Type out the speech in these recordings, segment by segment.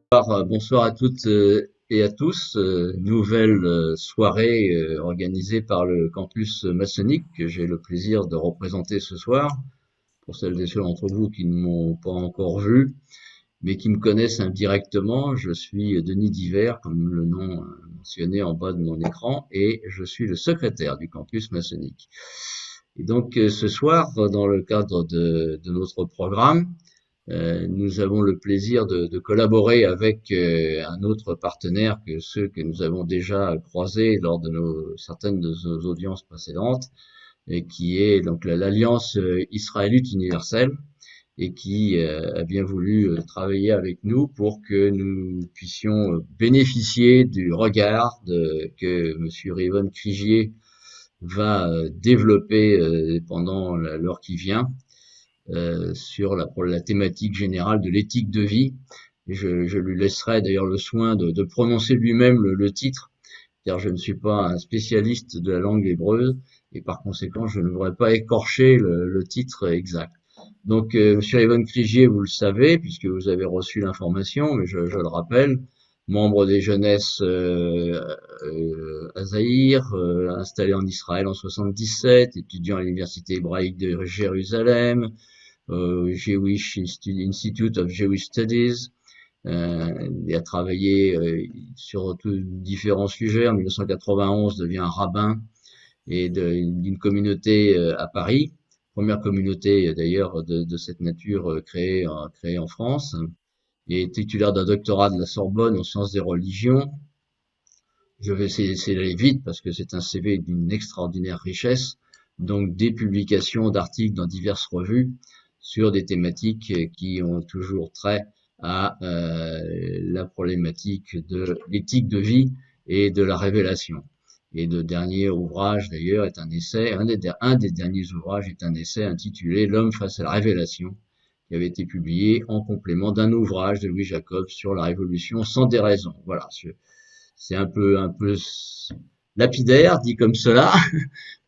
Bonsoir à toutes et à tous. Nouvelle soirée organisée par le campus maçonnique que j'ai le plaisir de représenter ce soir. Pour celles et ceux d'entre vous qui ne m'ont pas encore vu, mais qui me connaissent indirectement, je suis Denis Divert, comme le nom mentionné en bas de mon écran, et je suis le secrétaire du campus maçonnique. Et donc ce soir, dans le cadre de notre programme, nous avons le plaisir de collaborer avec un autre partenaire que ceux que nous avons déjà croisés lors de certaines de nos audiences précédentes, et qui est donc l'Alliance israélite universelle, et qui a bien voulu travailler avec nous pour que nous puissions bénéficier du regard que Monsieur Rivon Krigier va développer pendant l'heure qui vient sur la thématique générale de l'éthique de vie. Et je lui laisserai d'ailleurs le soin de prononcer lui-même le titre, car je ne suis pas un spécialiste de la langue hébreuse, et par conséquent, je ne voudrais pas écorcher le titre exact. Donc, Monsieur Yvonne Crigier, vous le savez, puisque vous avez reçu l'information, mais je le rappelle, membre des jeunesses à Zaïre, installé en Israël en 77, étudiant à l'université hébraïque de Jérusalem, Jewish Institute of Jewish Studies. Il a travaillé sur différents sujets. En 1991, devient un rabbin et d'une communauté à Paris, première communauté d'ailleurs de cette nature créée en France. Il est titulaire d'un doctorat de la Sorbonne en sciences des religions. Je vais essayer d'aller vite parce que c'est un CV d'une extraordinaire richesse. Donc des publications d'articles dans diverses revues sur des thématiques qui ont toujours trait à la problématique de l'éthique de vie et de la révélation. Et le dernier ouvrage d'ailleurs est un essai, un des derniers ouvrages est un essai intitulé L'homme face à la révélation, qui avait été publié en complément d'un ouvrage de Louis Jacob sur la révolution sans déraison. Voilà, c'est un peu lapidaire dit comme cela,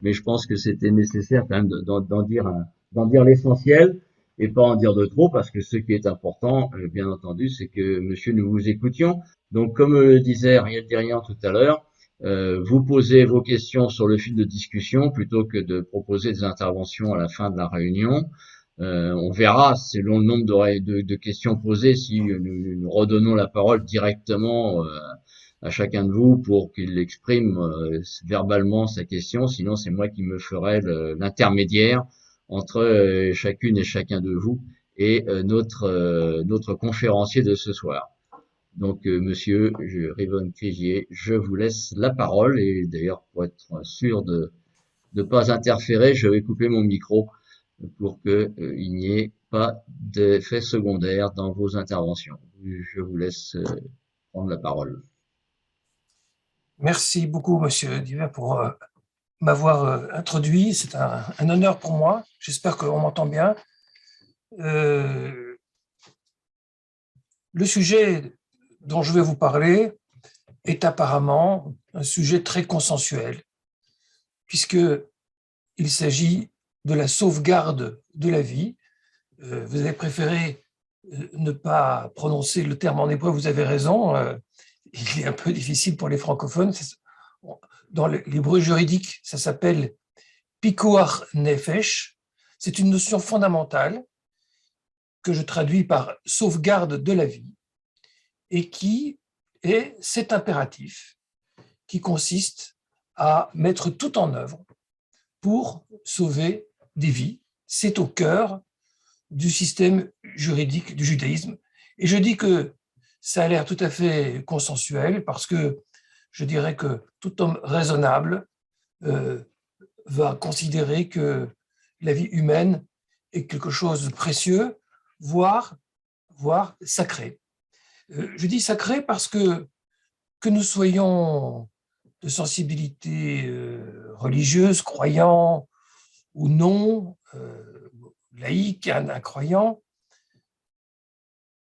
mais je pense que c'était nécessaire quand même d'en dire l'essentiel et pas en dire de trop, parce que ce qui est important, bien entendu, c'est que monsieur, nous vous écoutions. Donc, comme le disait Ariel Dirian tout à l'heure, vous posez vos questions sur le fil de discussion plutôt que de proposer des interventions à la fin de la réunion. On verra, selon le nombre de questions posées, si nous redonnons la parole directement à chacun de vous pour qu'il exprime verbalement sa question. Sinon, c'est moi qui me ferai l'intermédiaire entre chacune et chacun de vous et notre conférencier de ce soir. Donc, monsieur Rivon Crigier, je vous laisse la parole, et d'ailleurs, pour être sûr de ne pas interférer, je vais couper mon micro pour que il n'y ait pas d'effet secondaire dans vos interventions. Je vous laisse prendre la parole. Merci beaucoup, Monsieur Divert, pour m'avoir introduit. C'est un honneur pour moi. J'espère qu'on m'entend bien. Le sujet dont je vais vous parler est apparemment un sujet très consensuel, puisqu'il s'agit de la sauvegarde de la vie. Vous avez préféré ne pas prononcer le terme en hébreu, vous avez raison. Il est un peu difficile pour les francophones. Dans l'hébreu juridique, ça s'appelle pikuach nefesh. C'est une notion fondamentale que je traduis par sauvegarde de la vie et qui est cet impératif qui consiste à mettre tout en œuvre pour sauver des vies. C'est au cœur du système juridique du judaïsme. Et je dis que ça a l'air tout à fait consensuel parce que je dirais que tout homme raisonnable va considérer que la vie humaine est quelque chose de précieux, voire sacré. Je dis sacré parce que nous soyons de sensibilité religieuse, croyants ou non, laïcs, incroyants,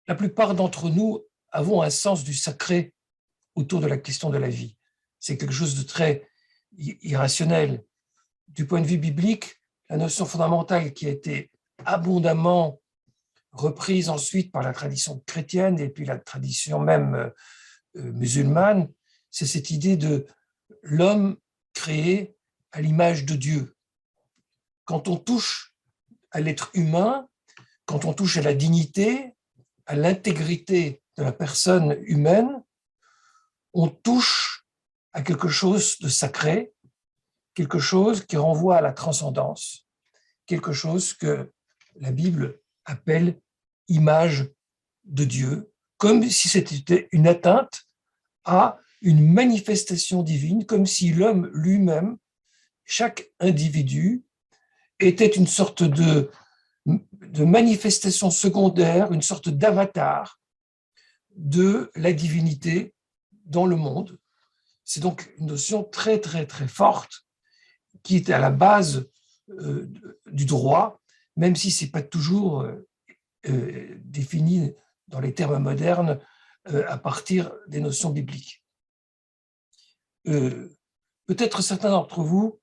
la plupart d'entre nous avons un sens du sacré autour de la question de la vie. C'est quelque chose de très irrationnel. Du point de vue biblique, la notion fondamentale qui a été abondamment reprise ensuite par la tradition chrétienne et puis la tradition même musulmane, c'est cette idée de l'homme créé à l'image de Dieu. Quand on touche à l'être humain, quand on touche à la dignité, à l'intégrité de la personne humaine, on touche à quelque chose de sacré, quelque chose qui renvoie à la transcendance, quelque chose que la Bible appelle image de Dieu, comme si c'était une atteinte à une manifestation divine, comme si l'homme lui-même, chaque individu, était une sorte de manifestation secondaire, une sorte d'avatar de la divinité dans le monde. C'est donc une notion très, très, très forte qui est à la base du droit, même si ce n'est pas toujours défini dans les termes modernes à partir des notions bibliques. Peut-être certains d'entre vous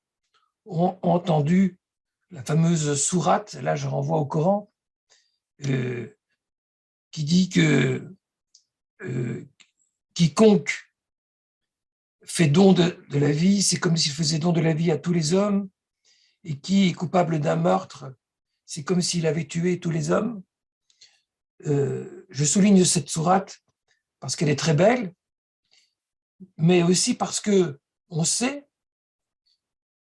ont entendu la fameuse sourate, là je renvoie au Coran, qui dit que quiconque fait don de la vie, c'est comme s'il faisait don de la vie à tous les hommes, et qui est coupable d'un meurtre, c'est comme s'il avait tué tous les hommes. Je souligne cette sourate parce qu'elle est très belle, mais aussi parce que on sait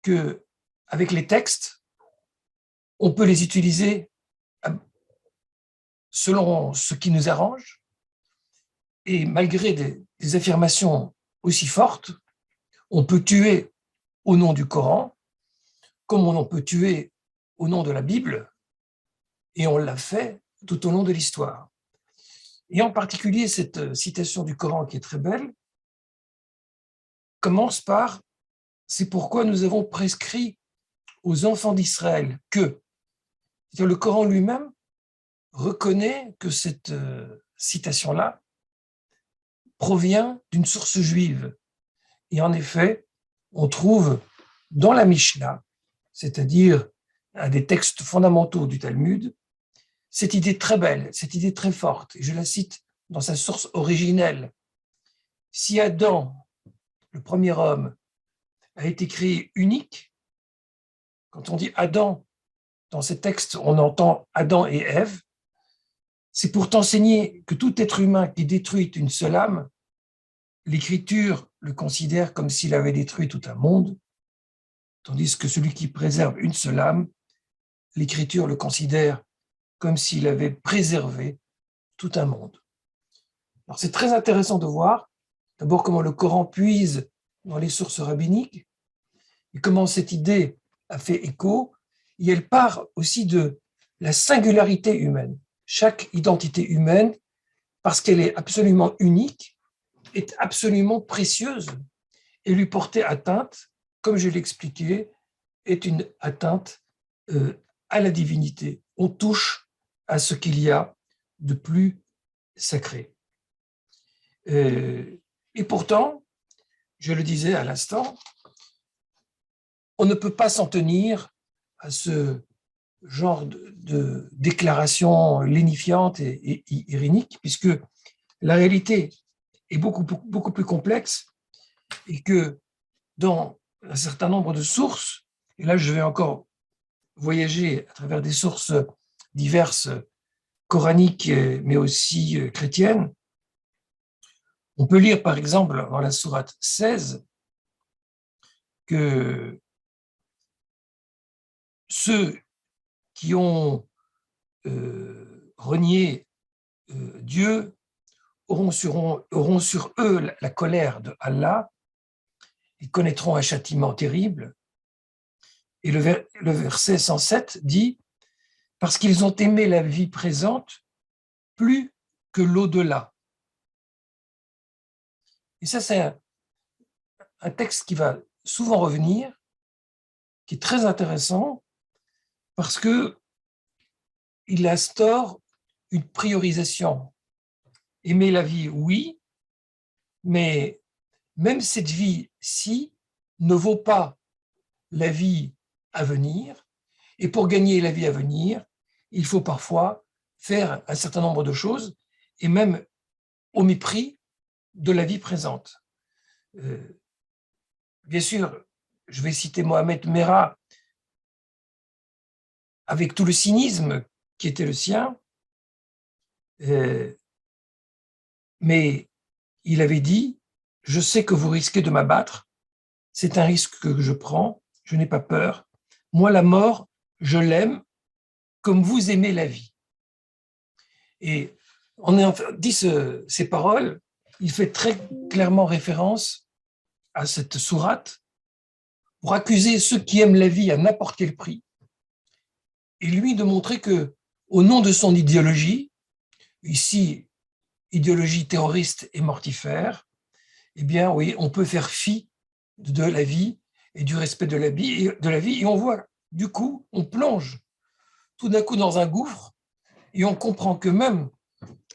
que avec les textes, on peut les utiliser selon ce qui nous arrange, et malgré des affirmations aussi fortes, on peut tuer au nom du Coran, comme on peut tuer au nom de la Bible, et on l'a fait tout au long de l'histoire. Et en particulier, cette citation du Coran qui est très belle commence par « C'est pourquoi nous avons prescrit aux enfants d'Israël que… » C'est-à-dire le Coran lui-même reconnaît que cette citation-là provient d'une source juive. Et en effet, on trouve dans la Mishnah, c'est-à-dire un des textes fondamentaux du Talmud, cette idée très belle, cette idée très forte, et je la cite dans sa source originelle. Si Adam, le premier homme, a été créé unique, quand on dit Adam, dans ces textes, on entend Adam et Ève, c'est pour t'enseigner que tout être humain qui détruit une seule âme, l'Écriture le considère comme s'il avait détruit tout un monde, tandis que celui qui préserve une seule âme, l'Écriture le considère comme s'il avait préservé tout un monde. Alors c'est très intéressant de voir d'abord comment le Coran puise dans les sources rabbiniques et comment cette idée a fait écho, et elle part aussi de la singularité humaine. Chaque identité humaine, parce qu'elle est absolument unique, est absolument précieuse, et lui porter atteinte, comme je l'expliquais, est une atteinte à la divinité. On touche à ce qu'il y a de plus sacré. Et pourtant, je le disais à l'instant, on ne peut pas s'en tenir à ce genre de déclaration lénifiante et irénique, puisque la réalité est beaucoup plus complexe et que dans un certain nombre de sources, et là je vais encore voyager à travers des sources diverses, coraniques mais aussi chrétiennes, on peut lire par exemple dans la sourate 16 que ceux qui ont renié Dieu auront sur eux la colère de Allah, ils connaîtront un châtiment terrible. Et le verset 107 dit « Parce qu'ils ont aimé la vie présente plus que l'au-delà ». Et ça, c'est un texte qui va souvent revenir, qui est très intéressant, parce qu'il instaure une priorisation. Aimer la vie, oui, mais même cette vie-ci ne vaut pas la vie à venir, et pour gagner la vie à venir, il faut parfois faire un certain nombre de choses, et même au mépris de la vie présente. Bien sûr, je vais citer Mohamed Merah, avec tout le cynisme qui était le sien, mais il avait dit « Je sais que vous risquez de m'abattre, c'est un risque que je prends, je n'ai pas peur. Moi, la mort, je l'aime comme vous aimez la vie. » Et on a dit ces paroles, il fait très clairement référence à cette sourate pour accuser ceux qui aiment la vie à n'importe quel prix, et lui de montrer que, au nom de son idéologie, ici, idéologie terroriste et mortifère, eh bien, oui, on peut faire fi de la vie et du respect de la vie, et on voit, du coup, on plonge tout d'un coup dans un gouffre, et on comprend que même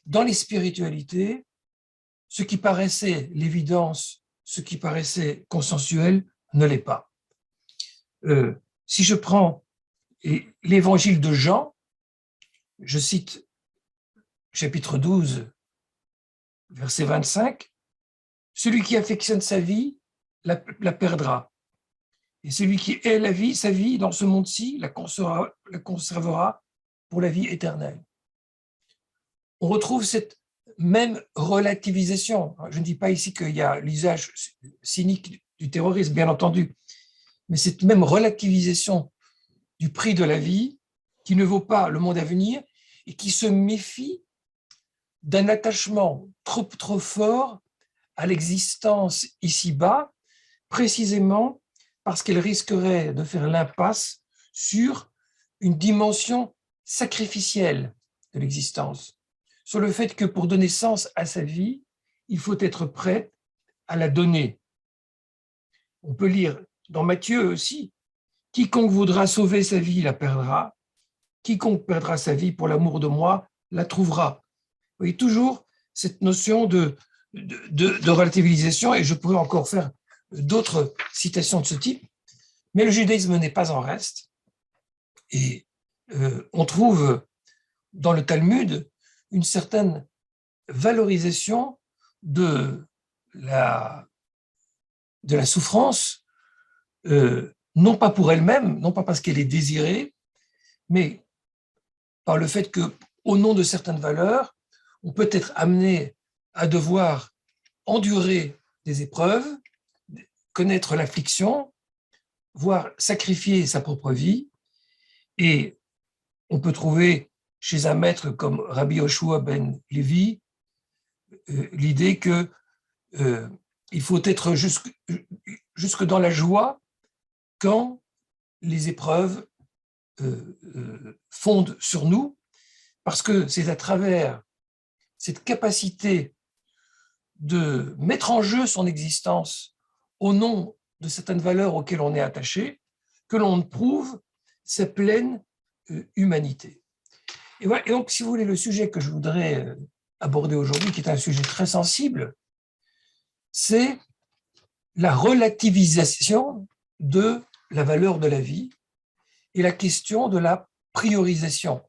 dans les spiritualités, ce qui paraissait l'évidence, ce qui paraissait consensuel, ne l'est pas. Si je prends l'évangile de Jean, je cite chapitre 12, verset 25, « Celui qui affectionne sa vie la perdra. Et celui qui hait la vie, sa vie dans ce monde-ci, la conservera pour la vie éternelle. » On retrouve cette même relativisation. Je ne dis pas ici qu'il y a l'usage cynique du terrorisme, bien entendu, mais cette même relativisation du prix de la vie qui ne vaut pas le monde à venir et qui se méfie d'un attachement trop fort à l'existence ici-bas, précisément parce qu'elle risquerait de faire l'impasse sur une dimension sacrificielle de l'existence, sur le fait que pour donner sens à sa vie, il faut être prêt à la donner. On peut lire dans Matthieu aussi, « Quiconque voudra sauver sa vie la perdra, quiconque perdra sa vie pour l'amour de moi la trouvera. » Vous voyez, toujours cette notion de relativisation, et je pourrais encore faire d'autres citations de ce type, mais le judaïsme n'est pas en reste, et on trouve dans le Talmud une certaine valorisation de la souffrance, non pas pour elle-même, non pas parce qu'elle est désirée, mais par le fait que, au nom de certaines valeurs, on peut être amené à devoir endurer des épreuves, connaître l'affliction, voire sacrifier sa propre vie. Et on peut trouver chez un maître comme Rabbi Yoshua ben Levi l'idée que il faut être jusque dans la joie quand les épreuves fondent sur nous, parce que c'est à travers cette capacité de mettre en jeu son existence au nom de certaines valeurs auxquelles on est attaché que l'on prouve sa pleine humanité. Et, voilà. Et donc, si vous voulez, le sujet que je voudrais aborder aujourd'hui, qui est un sujet très sensible, c'est la relativisation de la valeur de la vie et la question de la priorisation.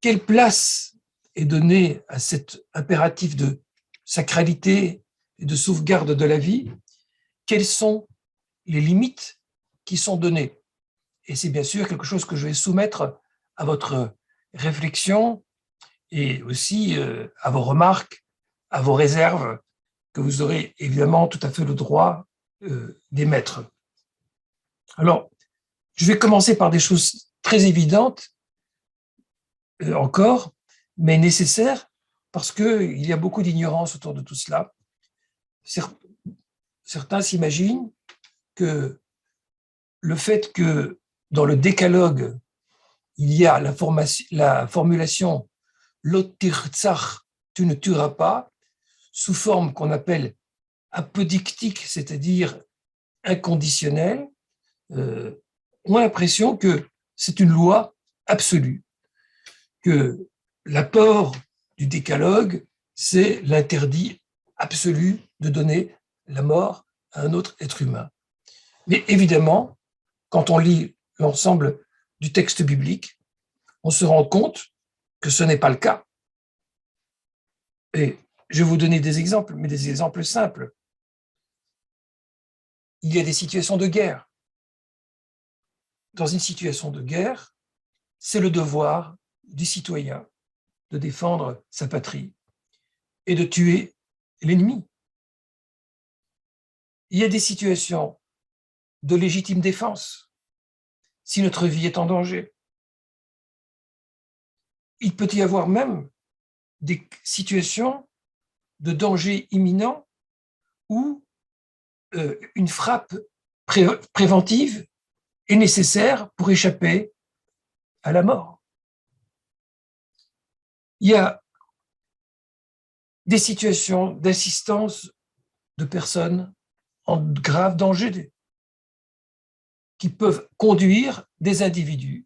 Quelle place est donnée à cet impératif de sacralité et de sauvegarde de la vie? Quelles sont les limites qui sont données? Et c'est bien sûr quelque chose que je vais soumettre à votre réflexion et aussi à vos remarques, à vos réserves, que vous aurez évidemment tout à fait le droit d'émettre. Alors, je vais commencer par des choses très évidentes, encore, mais nécessaires, parce qu'il y a beaucoup d'ignorance autour de tout cela. Certains s'imaginent que le fait que dans le décalogue, il y a la formulation « Lo tirtzach », tu ne tueras pas, sous forme qu'on appelle apodictique, c'est-à-dire inconditionnelle, ont l'impression que c'est une loi absolue, que l'apport du décalogue, c'est l'interdit absolu de donner la mort à un autre être humain. Mais évidemment, quand on lit l'ensemble du texte biblique, on se rend compte que ce n'est pas le cas. Et je vais vous donner des exemples, mais des exemples simples. Il y a des situations de guerre. Dans une situation de guerre, c'est le devoir du citoyen de défendre sa patrie et de tuer l'ennemi. Il y a des situations de légitime défense, si notre vie est en danger. Il peut y avoir même des situations de danger imminent où une frappe préventive est nécessaire pour échapper à la mort. Il y a des situations d'assistance de personnes en grave danger qui peuvent conduire des individus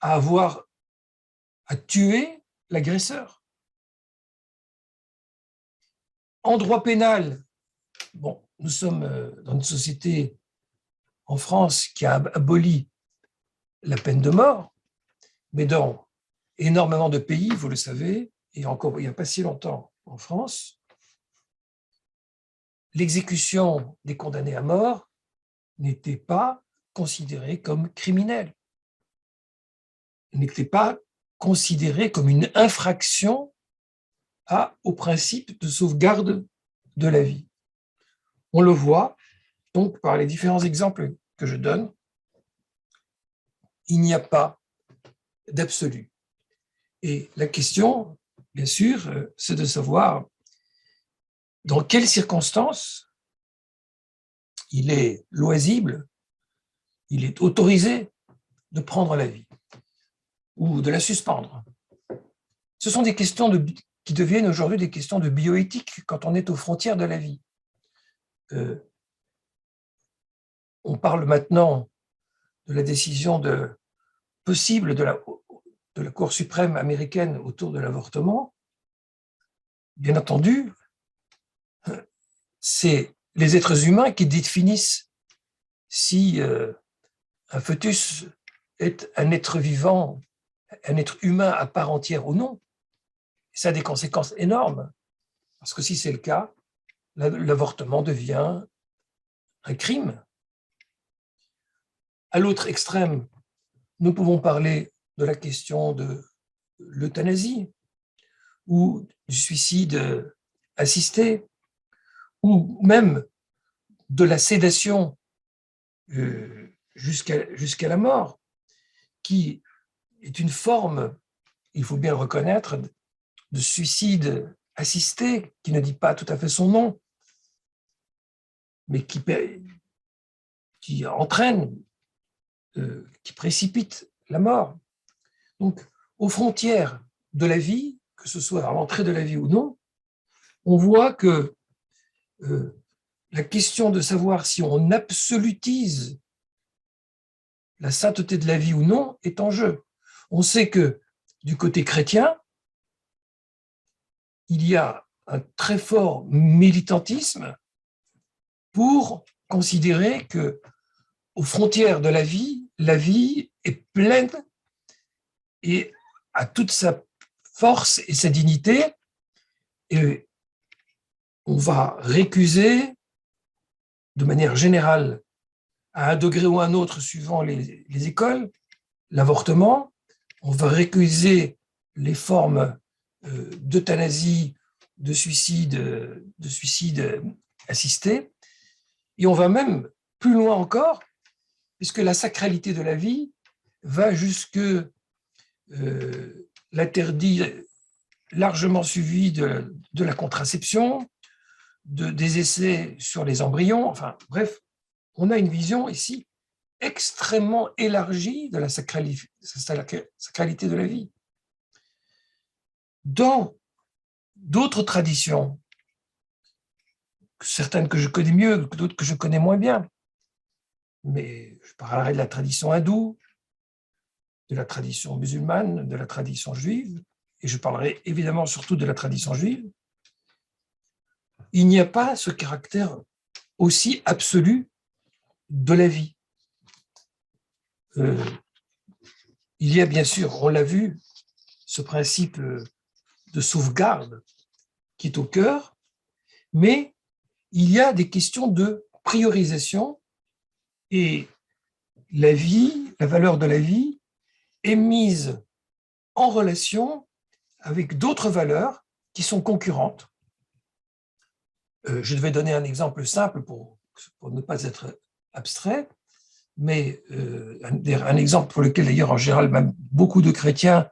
à tuer l'agresseur. En droit pénal, bon, nous sommes dans une société en France qui a aboli la peine de mort, mais dans énormément de pays, vous le savez, et encore il n'y a pas si longtemps en France, l'exécution des condamnés à mort n'était pas considérée comme criminelle, n'était pas considérée comme une infraction au principe de sauvegarde de la vie. On le voit donc par les différents exemples que je donne, il n'y a pas d'absolu. Et la question, bien sûr, c'est de savoir dans quelles circonstances il est loisible, il est autorisé de prendre la vie ou de la suspendre. Ce sont des questions qui deviennent aujourd'hui des questions de bioéthique quand on est aux frontières de la vie. On parle maintenant de la décision possible de la Cour suprême américaine autour de l'avortement. Bien entendu, c'est les êtres humains qui définissent si un fœtus est un être vivant, un être humain à part entière ou non. Ça a des conséquences énormes, parce que si c'est le cas, l'avortement devient un crime. À l'autre extrême, nous pouvons parler de la question de l'euthanasie ou du suicide assisté, ou même de la sédation jusqu'à la mort, qui est une forme, il faut bien le reconnaître, de suicide assisté, qui ne dit pas tout à fait son nom, mais qui entraîne, qui précipite la mort. Donc, aux frontières de la vie, que ce soit à l'entrée de la vie ou non, on voit que la question de savoir si on absolutise la sainteté de la vie ou non est en jeu. On sait que du côté chrétien, il y a un très fort militantisme pour considérer que, aux frontières de la vie est pleine et a toute sa force et sa dignité, et on va récuser de manière générale, à un degré ou un autre suivant les écoles, l'avortement. On va récuser les formes d'euthanasie, de suicide assisté, et on va même plus loin encore, puisque la sacralité de la vie va jusque l'interdit largement suivi de la contraception, des essais sur les embryons, enfin bref, on a une vision ici extrêmement élargie de la sacralité de la vie. Dans d'autres traditions, certaines que je connais mieux, d'autres que je connais moins bien, mais je parlerai de la tradition hindoue, de la tradition musulmane, de la tradition juive, et je parlerai évidemment surtout de la tradition juive, il n'y a pas ce caractère aussi absolu de la vie. il y a bien sûr, on l'a vu, ce principe de sauvegarde qui est au cœur, mais il y a des questions de priorisation et la vie, la valeur de la vie est mise en relation avec d'autres valeurs qui sont concurrentes. Je vais donner un exemple simple pour ne pas être abstrait, mais un exemple pour lequel d'ailleurs en général même beaucoup de chrétiens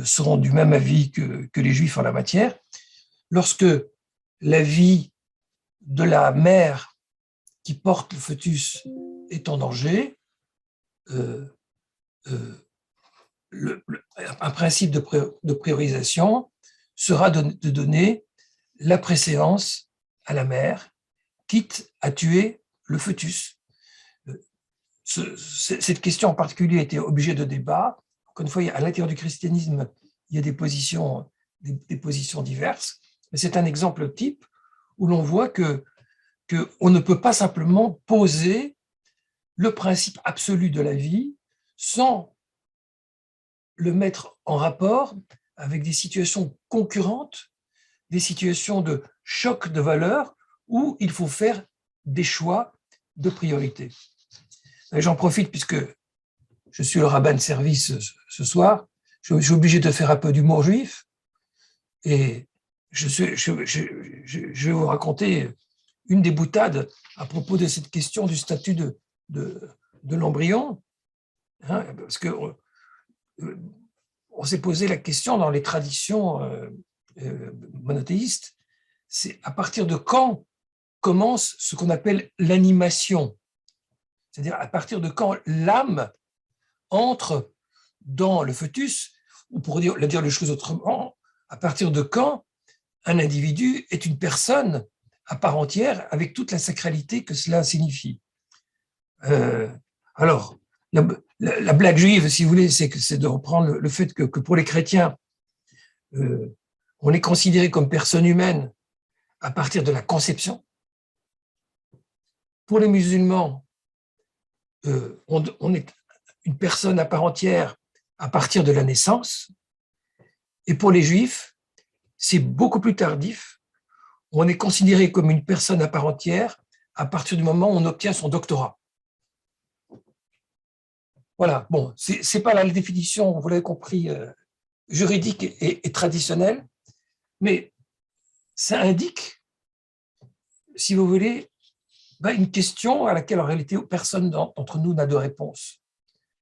seront du même avis que les juifs en la matière. Lorsque la vie de la mère qui porte le fœtus est en danger, un principe de priorisation sera de donner la préséance à la mère, quitte à tuer le fœtus. Cette question en particulier a été objet de débat. Encore une fois, à l'intérieur du christianisme, il y a des positions diverses, mais c'est un exemple type où l'on voit qu'on ne peut pas simplement poser le principe absolu de la vie sans le mettre en rapport avec des situations concurrentes, des situations de choc de valeurs où il faut faire des choix de priorité. J'en profite puisque je suis le rabbin de service ce soir, je suis obligé de faire un peu d'humour juif et je vais vous raconter une des boutades à propos de cette question du statut de l'embryon, hein, parce que on s'est posé la question dans les traditions monothéistes, c'est à partir de quand commence ce qu'on appelle l'animation, c'est-à-dire à partir de quand l'âme entre dans le fœtus, ou pour dire les choses autrement, à partir de quand un individu est une personne à part entière avec toute la sacralité que cela signifie. Alors, la blague juive, si vous voulez, c'est de reprendre le fait que pour les chrétiens, on est considéré comme personne humaine à partir de la conception. Pour les musulmans, on est une personne à part entière à partir de la naissance. Et pour les juifs, c'est beaucoup plus tardif. On est considéré comme une personne à part entière à partir du moment où on obtient son doctorat. Voilà, bon, c'est pas la définition, vous l'avez compris, juridique et traditionnelle, mais ça indique, si vous voulez, une question à laquelle en réalité personne d'entre nous n'a de réponse,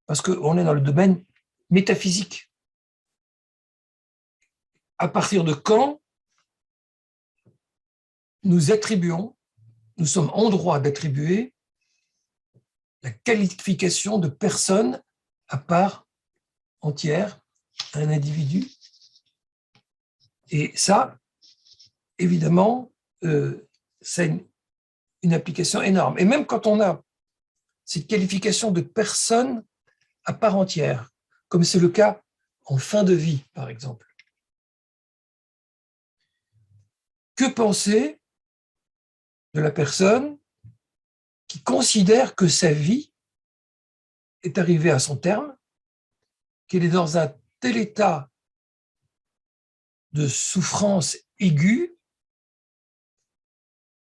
parce qu'on est dans le domaine métaphysique. À partir de quand nous sommes en droit d'attribuer la qualification de personne à part entière à un individu. Et ça, évidemment, ça a une application énorme. Et même quand on a cette qualification de personne à part entière, comme c'est le cas en fin de vie, par exemple, que penser de la personne qui considère que sa vie est arrivée à son terme, qu'elle est dans un tel état de souffrance aiguë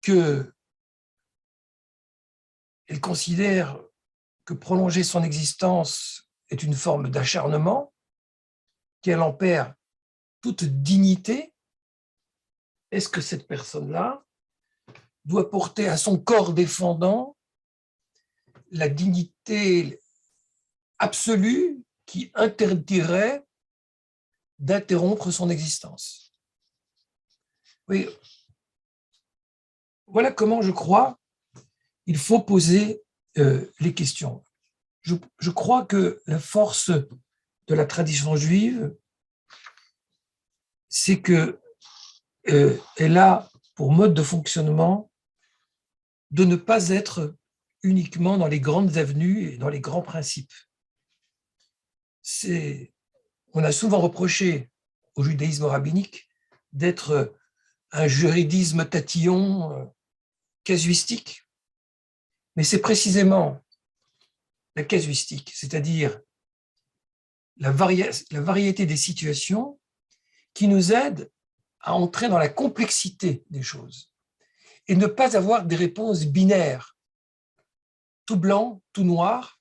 qu'elle considère que prolonger son existence est une forme d'acharnement, qu'elle en perd toute dignité. Est-ce que cette personne-là doit porter à son corps défendant la dignité absolue qui interdirait d'interrompre son existence? Oui. Voilà comment je crois il faut poser les questions. Je crois que la force de la tradition juive, c'est qu'elle a pour mode de fonctionnement de ne pas être uniquement dans les grandes avenues et dans les grands principes. On a souvent reproché au judaïsme rabbinique d'être un juridisme tatillon, casuistique, mais c'est précisément la casuistique, c'est-à-dire la variété des situations qui nous aident à entrer dans la complexité des choses et ne pas avoir des réponses binaires, tout blanc, tout noir,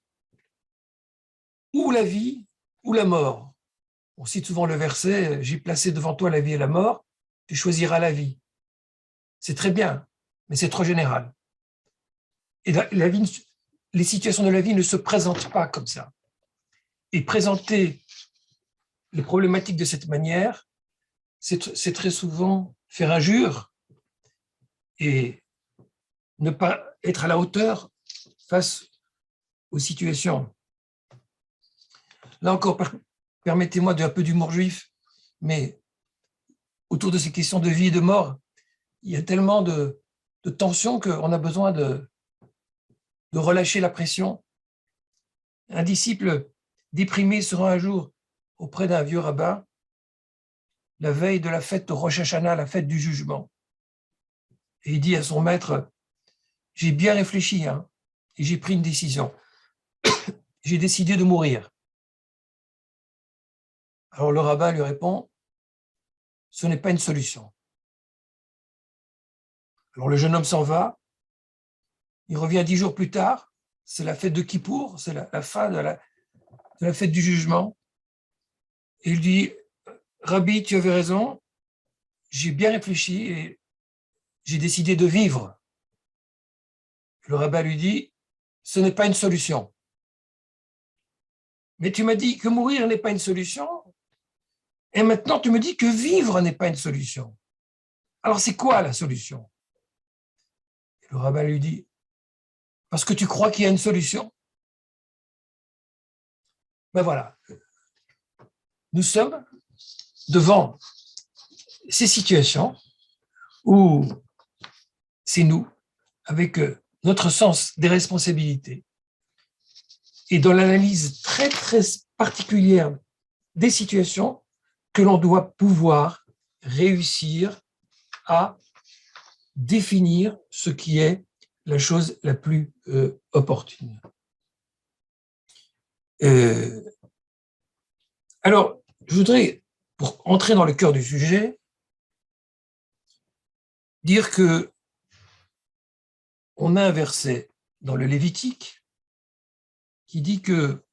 ou la vie ou la mort. On cite souvent le verset « J'ai placé devant toi la vie et la mort, tu choisiras la vie ». C'est très bien, mais c'est trop général. Et la vie, les situations de la vie ne se présentent pas comme ça. Et présenter les problématiques de cette manière, c'est très souvent faire injure et ne pas être à la hauteur face aux situations. Là encore, permettez-moi un peu d'humour juif, mais autour de ces questions de vie et de mort, il y a tellement de tensions qu'on a besoin de relâcher la pression. Un disciple déprimé se rend un jour auprès d'un vieux rabbin, la veille de la fête de Rosh Hashanah, la fête du jugement. Et il dit à son maître, « J'ai bien réfléchi et j'ai pris une décision. J'ai décidé de mourir. » Alors le rabbin lui répond, « Ce n'est pas une solution. » Alors le jeune homme s'en va, il revient 10 jours plus tard, c'est la fête de Kippour, c'est la fin de la fête du jugement. Et il dit, « Rabbi, tu avais raison, j'ai bien réfléchi et j'ai décidé de vivre. » Le rabbin lui dit, « Ce n'est pas une solution. » « Mais tu m'as dit que mourir n'est pas une solution, et maintenant tu me dis que vivre n'est pas une solution. Alors c'est quoi la solution ?» Le rabbin lui dit, « Parce que tu crois qu'il y a une solution. » Ben voilà, nous sommes devant ces situations où c'est nous, avec notre sens des responsabilités, et dans l'analyse très, très particulière des situations, que l'on doit pouvoir réussir à définir ce qui est la chose la plus opportune. Alors, je voudrais, pour entrer dans le cœur du sujet, dire que on a un verset dans le Lévitique qui dit que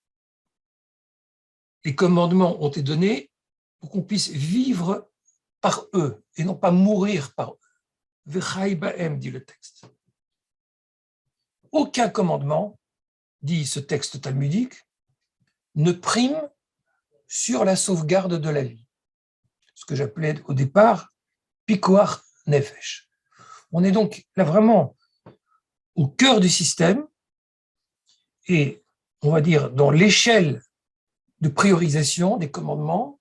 les commandements ont été donnés pour qu'on puisse vivre par eux et non pas mourir par eux. Vechai ba'em, dit le texte. Aucun commandement, dit ce texte talmudique, ne prime sur la sauvegarde de la vie. Ce que j'appelais au départ pikuach nefesh. On est donc là vraiment au cœur du système et on va dire dans l'échelle de priorisation des commandements,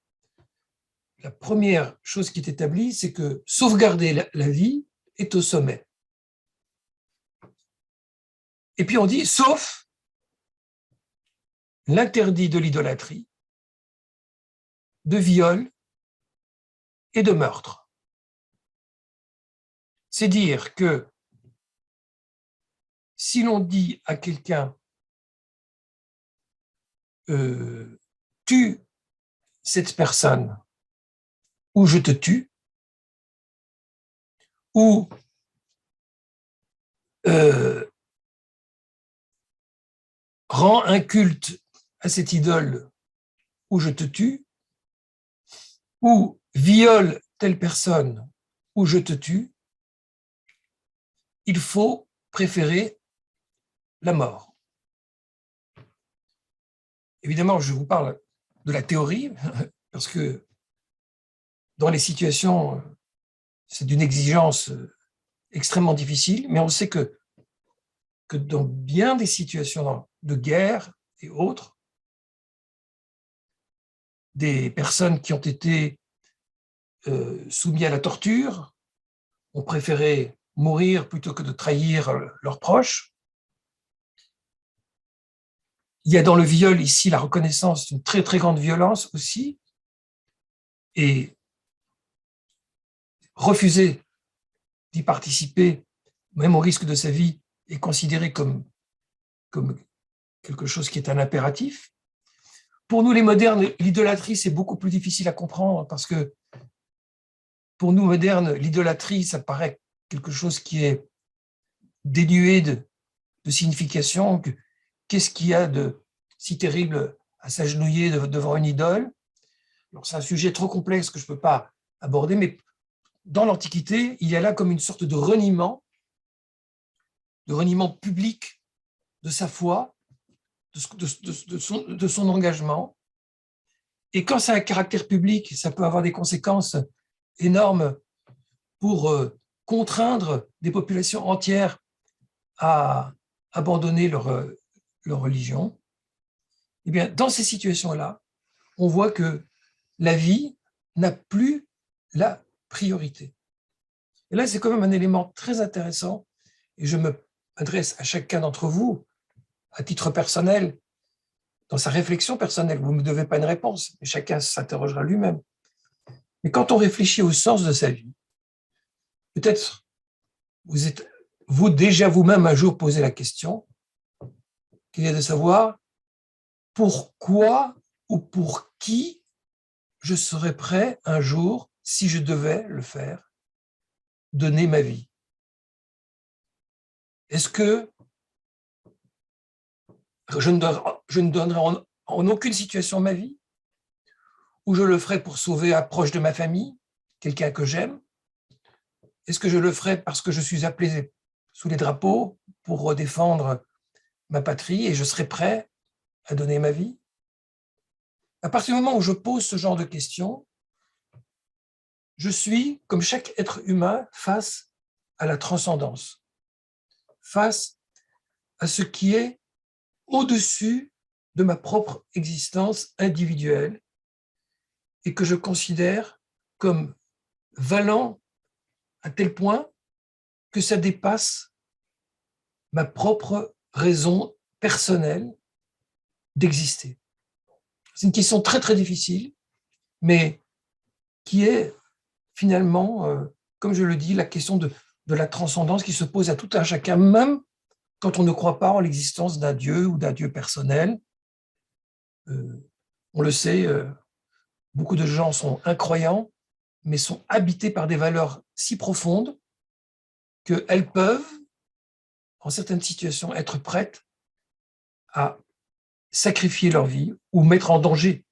la première chose qui est établie, c'est que sauvegarder la vie est au sommet. Et puis on dit, sauf l'interdit de l'idolâtrie, de viol et de meurtre. C'est dire que si l'on dit à quelqu'un tue cette personne ou je te tue, ou rends un culte à cette idole ou je te tue, ou viole telle personne ou je te tue, il faut préférer la mort. Évidemment, je vous parle de la théorie, parce que dans les situations, c'est d'une exigence extrêmement difficile, mais on sait que dans bien des situations de guerre et autres, des personnes qui ont été soumises à la torture ont préféré mourir plutôt que de trahir leurs proches. Il y a dans le viol ici la reconnaissance d'une très très grande violence aussi, et refuser d'y participer, même au risque de sa vie, est considéré comme quelque chose qui est un impératif. Pour nous, les modernes, l'idolâtrie, c'est beaucoup plus difficile à comprendre parce que pour nous, modernes, l'idolâtrie, ça paraît quelque chose qui est dénué de signification. Qu'est-ce qu'il y a de si terrible à s'agenouiller devant une idole? C'est un sujet trop complexe que je ne peux pas aborder, mais dans l'Antiquité, il y a là comme une sorte de reniement public de sa foi, de son engagement. Et quand ça a un caractère public, ça peut avoir des conséquences énormes pour contraindre des populations entières à abandonner leur religion. Eh bien, dans ces situations-là, on voit que la vie n'a plus la priorité. Et là, c'est quand même un élément très intéressant, et je m'adresse à chacun d'entre vous, à titre personnel, dans sa réflexion personnelle. Vous ne me devez pas une réponse, mais chacun s'interrogera lui-même. Mais quand on réfléchit au sens de sa vie, peut-être vous êtes déjà vous-même un jour posé la question, qui est de savoir pourquoi ou pour qui je serais prêt un jour, si je devais le faire, donner ma vie. Est-ce que je ne donnerai en aucune situation ma vie, ou je le ferai pour sauver un proche de ma famille, quelqu'un que j'aime? Est-ce que je le ferai parce que je suis appelé sous les drapeaux pour défendre ma patrie et je serai prêt à donner ma vie? À partir du moment où je pose ce genre de questions, je suis, comme chaque être humain, face à la transcendance, face à ce qui est au-dessus de ma propre existence individuelle et que je considère comme valant à tel point que ça dépasse ma propre raison personnelle d'exister. C'est une question très, très difficile, mais qui est finalement, comme je le dis, la question de la transcendance qui se pose à tout un chacun, même quand on ne croit pas en l'existence d'un Dieu ou d'un Dieu personnel. On le sait, beaucoup de gens sont incroyants, mais sont habités par des valeurs si profondes qu'elles peuvent, en certaines situations, être prêtes à sacrifier leur vie ou mettre en danger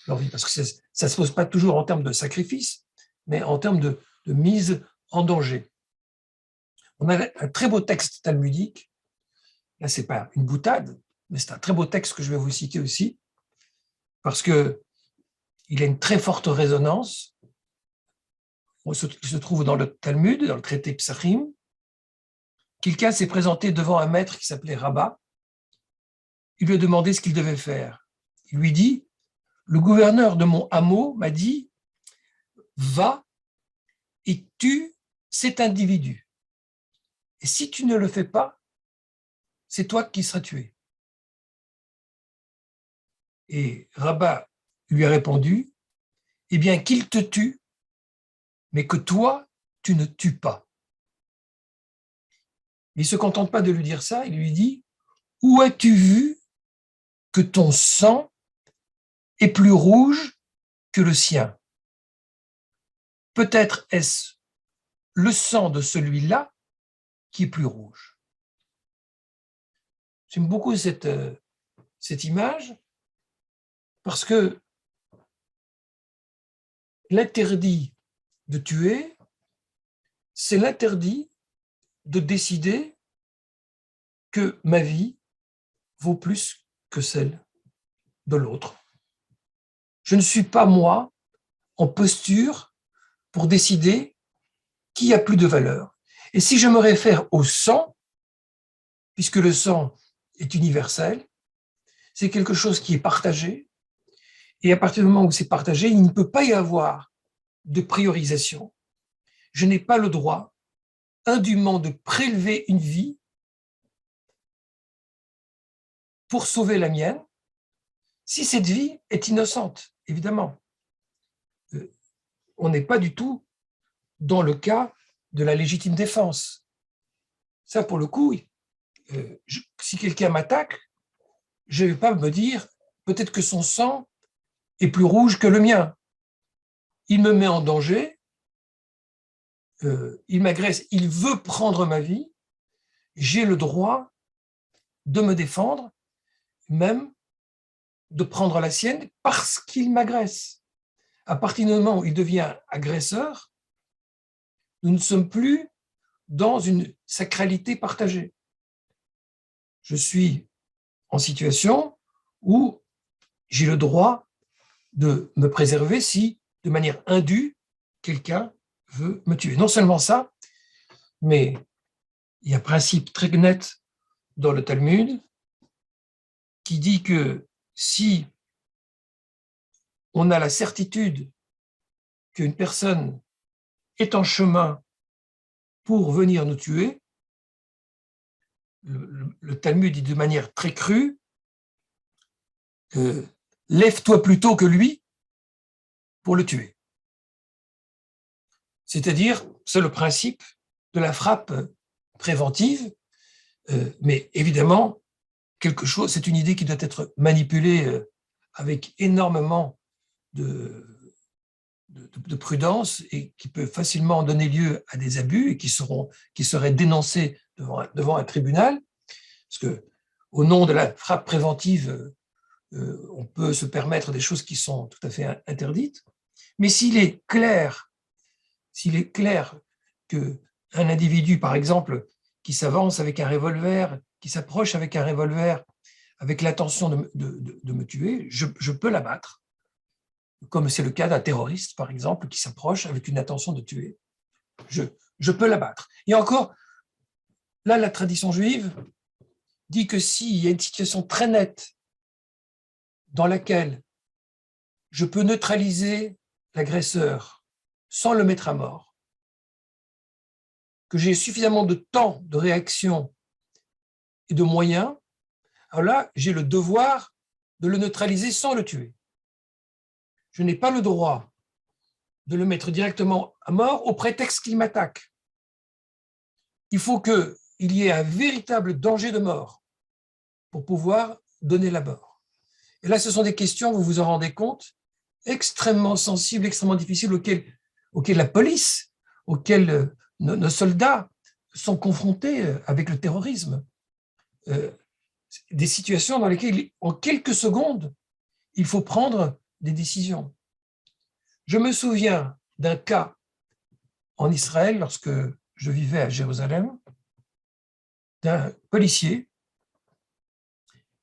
leur vie. Parce que ça ne se pose pas toujours en termes de sacrifice, mais en termes de mise en danger. On a un très beau texte talmudique. Là, ce n'est pas une boutade, mais c'est un très beau texte que je vais vous citer aussi, parce qu'il a une très forte résonance. Il se trouve dans le Talmud, dans le traité Psachim. Quelqu'un s'est présenté devant un maître qui s'appelait Rabat. Il lui a demandé ce qu'il devait faire. Il lui dit, le gouverneur de mon hameau m'a dit, va et tue cet individu. Et si tu ne le fais pas, c'est toi qui seras tué. Et Rabat lui a répondu, eh bien qu'il te tue, mais que toi, tu ne tues pas. Il ne se contente pas de lui dire ça, il lui dit, où as-tu vu que ton sang est plus rouge que le sien? Peut-être est-ce le sang de celui-là qui est plus rouge. J'aime beaucoup cette image parce que l'interdit de tuer, c'est l'interdit de décider que ma vie vaut plus que celle de l'autre. Je ne suis pas, moi, en posture pour décider qui a plus de valeur. Et si je me réfère au sang, puisque le sang est universel, c'est quelque chose qui est partagé, et à partir du moment où c'est partagé, il ne peut pas y avoir de priorisation. Je n'ai pas le droit indûment de prélever une vie pour sauver la mienne, si cette vie est innocente, évidemment. On n'est pas du tout dans le cas de la légitime défense. Ça, pour le coup, si quelqu'un m'attaque, je ne vais pas me dire, peut-être que son sang est plus rouge que le mien. Il me met en danger, il m'agresse, il veut prendre ma vie, j'ai le droit de me défendre, même de prendre la sienne parce qu'il m'agresse. À partir du moment où il devient agresseur, nous ne sommes plus dans une sacralité partagée. Je suis en situation où j'ai le droit de me préserver si, de manière indue, quelqu'un veut me tuer. Non seulement ça, mais il y a un principe très net dans le Talmud qui dit que si on a la certitude qu'une personne est en chemin pour venir nous tuer, le Talmud dit de manière très crue, lève-toi plutôt que lui pour le tuer. C'est-à-dire, c'est le principe de la frappe préventive, mais évidemment, c'est une idée qui doit être manipulée avec énormément de prudence et qui peut facilement donner lieu à des abus et qui seraient dénoncés devant un tribunal, parce que au nom de la frappe préventive, on peut se permettre des choses qui sont tout à fait interdites. Mais s'il est clair qu'un individu, par exemple, qui s'avance avec un revolver, qui s'approche avec un revolver, avec l'intention de me tuer, je peux l'abattre, comme c'est le cas d'un terroriste, par exemple, qui s'approche avec une intention de tuer. Je peux l'abattre. Et encore, là, la tradition juive dit que s'il y a une situation très nette dans laquelle je peux neutraliser l'agresseur sans le mettre à mort, que j'ai suffisamment de temps de réaction et de moyens, alors là, j'ai le devoir de le neutraliser sans le tuer. Je n'ai pas le droit de le mettre directement à mort au prétexte qu'il m'attaque. Il faut qu'il y ait un véritable danger de mort pour pouvoir donner la mort. Et là, ce sont des questions, vous vous en rendez compte, extrêmement sensibles, extrêmement difficiles, auxquelles la police, auxquelles nos soldats sont confrontés avec le terrorisme. Des situations dans lesquelles, en quelques secondes, il faut prendre des décisions. Je me souviens d'un cas en Israël, lorsque je vivais à Jérusalem, d'un policier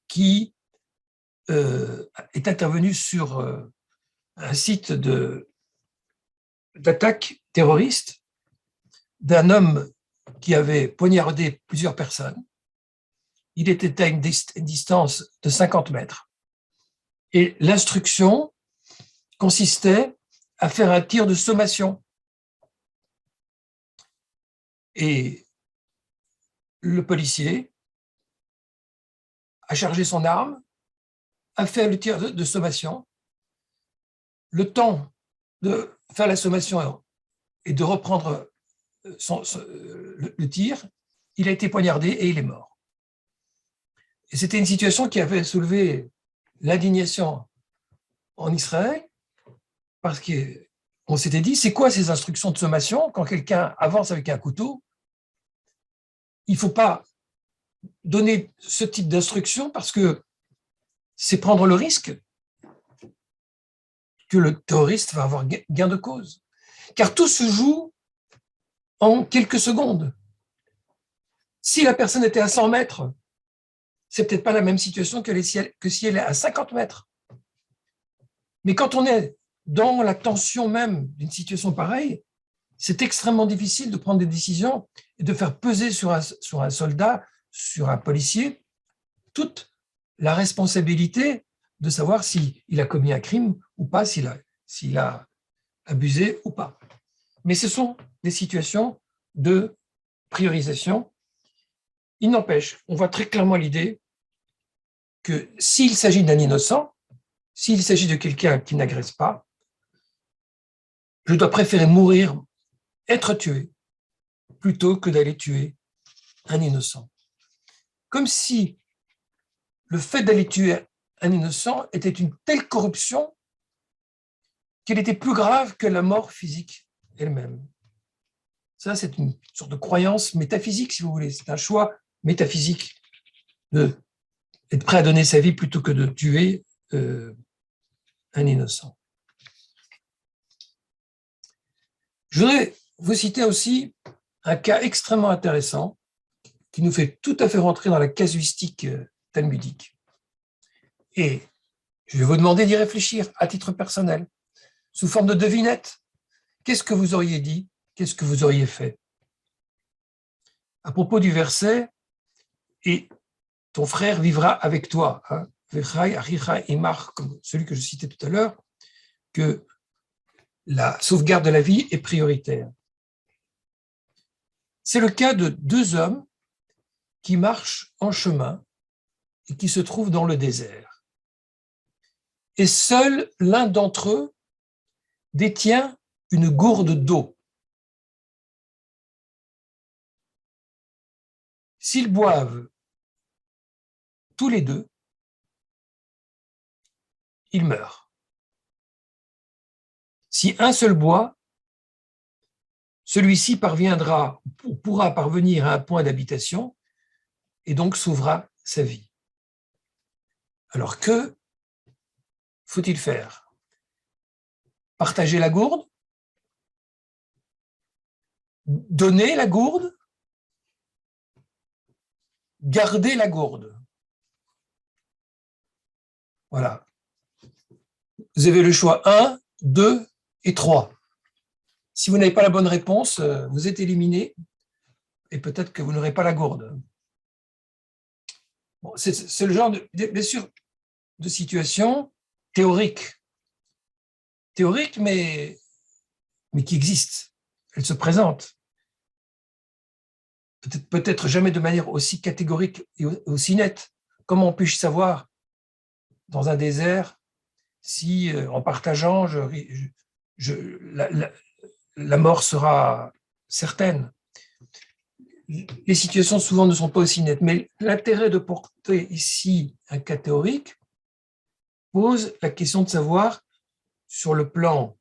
qui est intervenu sur un site d'attaque terroriste d'un homme qui avait poignardé plusieurs personnes. Il était à une distance de 50 mètres. Et l'instruction consistait à faire un tir de sommation. Et le policier a chargé son arme, a fait le tir de sommation. Le temps de faire la sommation et de reprendre le tir, il a été poignardé et il est mort. Et c'était une situation qui avait soulevé l'indignation en Israël, parce qu'on s'était dit, c'est quoi ces instructions de sommation? Quand quelqu'un avance avec un couteau, il ne faut pas donner ce type d'instruction parce que c'est prendre le risque que le terroriste va avoir gain de cause. Car tout se joue en quelques secondes. Si la personne était à 100 mètres, c'est peut-être pas la même situation que si elle est à 50 mètres. Mais quand on est dans la tension même d'une situation pareille, c'est extrêmement difficile de prendre des décisions et de faire peser sur un soldat, sur un policier, toute la responsabilité de savoir s'il a commis un crime ou pas, s'il a abusé ou pas. Mais ce sont des situations de priorisation. Il n'empêche, on voit très clairement l'idée que s'il s'agit d'un innocent, s'il s'agit de quelqu'un qui n'agresse pas, je dois préférer mourir, être tué, plutôt que d'aller tuer un innocent. Comme si le fait d'aller tuer un innocent était une telle corruption qu'elle était plus grave que la mort physique elle-même. Ça, c'est une sorte de croyance métaphysique, si vous voulez. C'est un choix métaphysique d'être prêt à donner sa vie plutôt que de tuer un innocent. Je voudrais vous citer aussi un cas extrêmement intéressant qui nous fait tout à fait rentrer dans la casuistique talmudique. Et je vais vous demander d'y réfléchir à titre personnel, sous forme de devinette. Qu'est-ce que vous auriez dit? Qu'est-ce que vous auriez fait? À propos du verset, et ton frère vivra avec toi, hein, comme celui que je citais tout à l'heure, que la sauvegarde de la vie est prioritaire. C'est le cas de deux hommes qui marchent en chemin et qui se trouvent dans le désert. Et seul l'un d'entre eux détient une gourde d'eau. S'ils boivent tous les deux, ils meurent. Si un seul boit, celui-ci pourra parvenir à un point d'habitation et donc sauvera sa vie. Alors que faut-il faire? Partager la gourde? Donner la gourde? Garder la gourde? Voilà. Vous avez le choix 1, 2 et 3. Si vous n'avez pas la bonne réponse, vous êtes éliminé et peut-être que vous n'aurez pas la gourde. Bon, c'est le genre, bien sûr, de situation théorique, mais qui existe. Elle se présente. Peut-être jamais de manière aussi catégorique et aussi nette. Comment puis-je savoir dans un désert si, en partageant, la mort sera certaine? Les situations souvent ne sont pas aussi nettes, mais l'intérêt de porter ici un cas théorique pose la question de savoir, sur le plan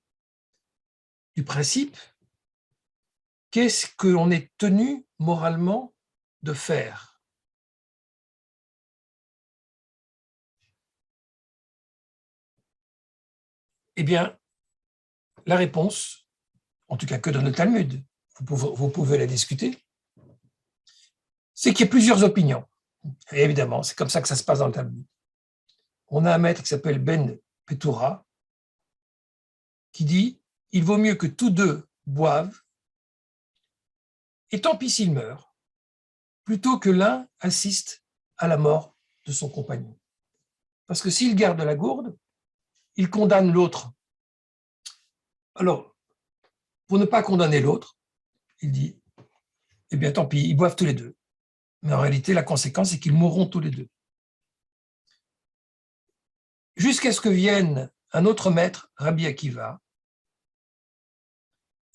du principe, qu'est-ce que l'on est tenu moralement de faire? Eh bien, la réponse, en tout cas que dans le Talmud, vous pouvez la discuter, c'est qu'il y a plusieurs opinions. Et évidemment, c'est comme ça que ça se passe dans le Talmud. On a un maître qui s'appelle Ben Petura, qui dit « Il vaut mieux que tous deux boivent, et tant pis s'ils meurent, plutôt que l'un assiste à la mort de son compagnon. Parce que s'il garde la gourde, il condamne l'autre. Alors, pour ne pas condamner l'autre, il dit, eh bien tant pis, ils boivent tous les deux. Mais en réalité, la conséquence, c'est qu'ils mourront tous les deux. Jusqu'à ce que vienne un autre maître, Rabbi Akiva,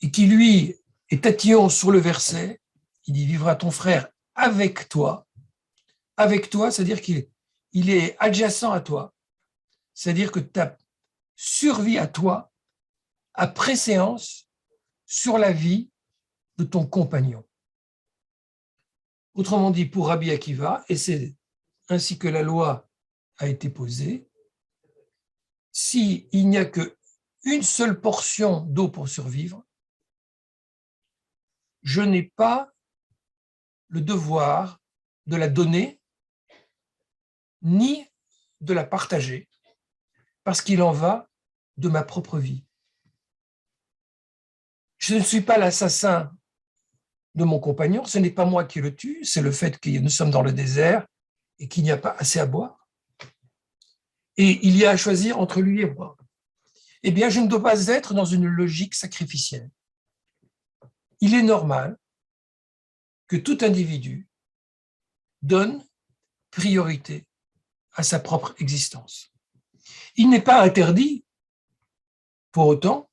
et qui, lui, est tatillon sur le verset, il dit, vivra ton frère avec toi. Avec toi, c'est-à-dire qu'il est adjacent à toi. C'est-à-dire que ta survie à toi a préséance sur la vie de ton compagnon. Autrement dit, pour Rabbi Akiva, et c'est ainsi que la loi a été posée, s'il n'y a qu'une seule portion d'eau pour survivre, je n'ai pas le devoir de la donner ni de la partager, parce qu'il en va de ma propre vie. Je ne suis pas l'assassin de mon compagnon, ce n'est pas moi qui le tue, c'est le fait que nous sommes dans le désert et qu'il n'y a pas assez à boire. Et il y a à choisir entre lui et moi. Eh bien, je ne dois pas être dans une logique sacrificielle. Il est normal que tout individu donne priorité à sa propre existence. Il n'est pas interdit, pour autant,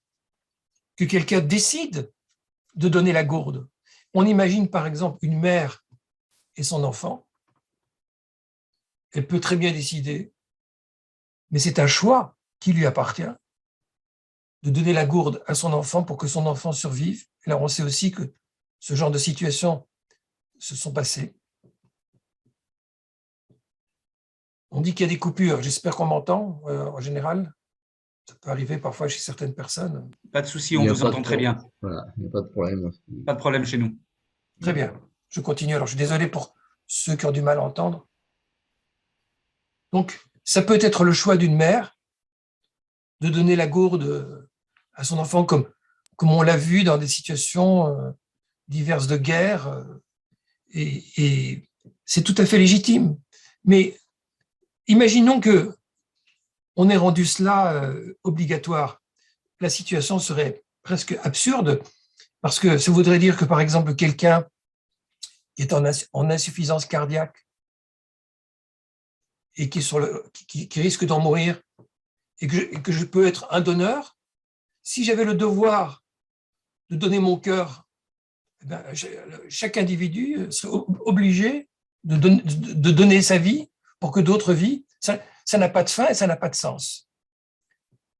que quelqu'un décide de donner la gourde. On imagine par exemple une mère et son enfant. Elle peut très bien décider mais c'est un choix qui lui appartient de donner la gourde à son enfant pour que son enfant survive. Et là, on sait aussi que ce genre de situations se sont passées. On dit qu'il y a des coupures. J'espère qu'on m'entend en général. Ça peut arriver parfois chez certaines personnes. Pas de souci, Il on n'y a vous pas de entend très problème. bien. Voilà, il n'y a pas de problème. Pas de problème chez nous. Très bien. Je continue. Alors, je suis désolé pour ceux qui ont du mal à entendre. Donc, ça peut être le choix d'une mère de donner la gourde à son enfant, comme on l'a vu dans des situations diverses de guerre, et c'est tout à fait légitime. Mais imaginons que on ait rendu cela obligatoire. La situation serait presque absurde, parce que ça voudrait dire que, par exemple, quelqu'un qui est en insuffisance cardiaque et qui risque d'en mourir, et que je peux être un donneur, si j'avais le devoir de donner mon cœur, eh bien, chaque individu serait obligé de donner sa vie pour que d'autres vivent. Ça n'a pas de fin et ça n'a pas de sens.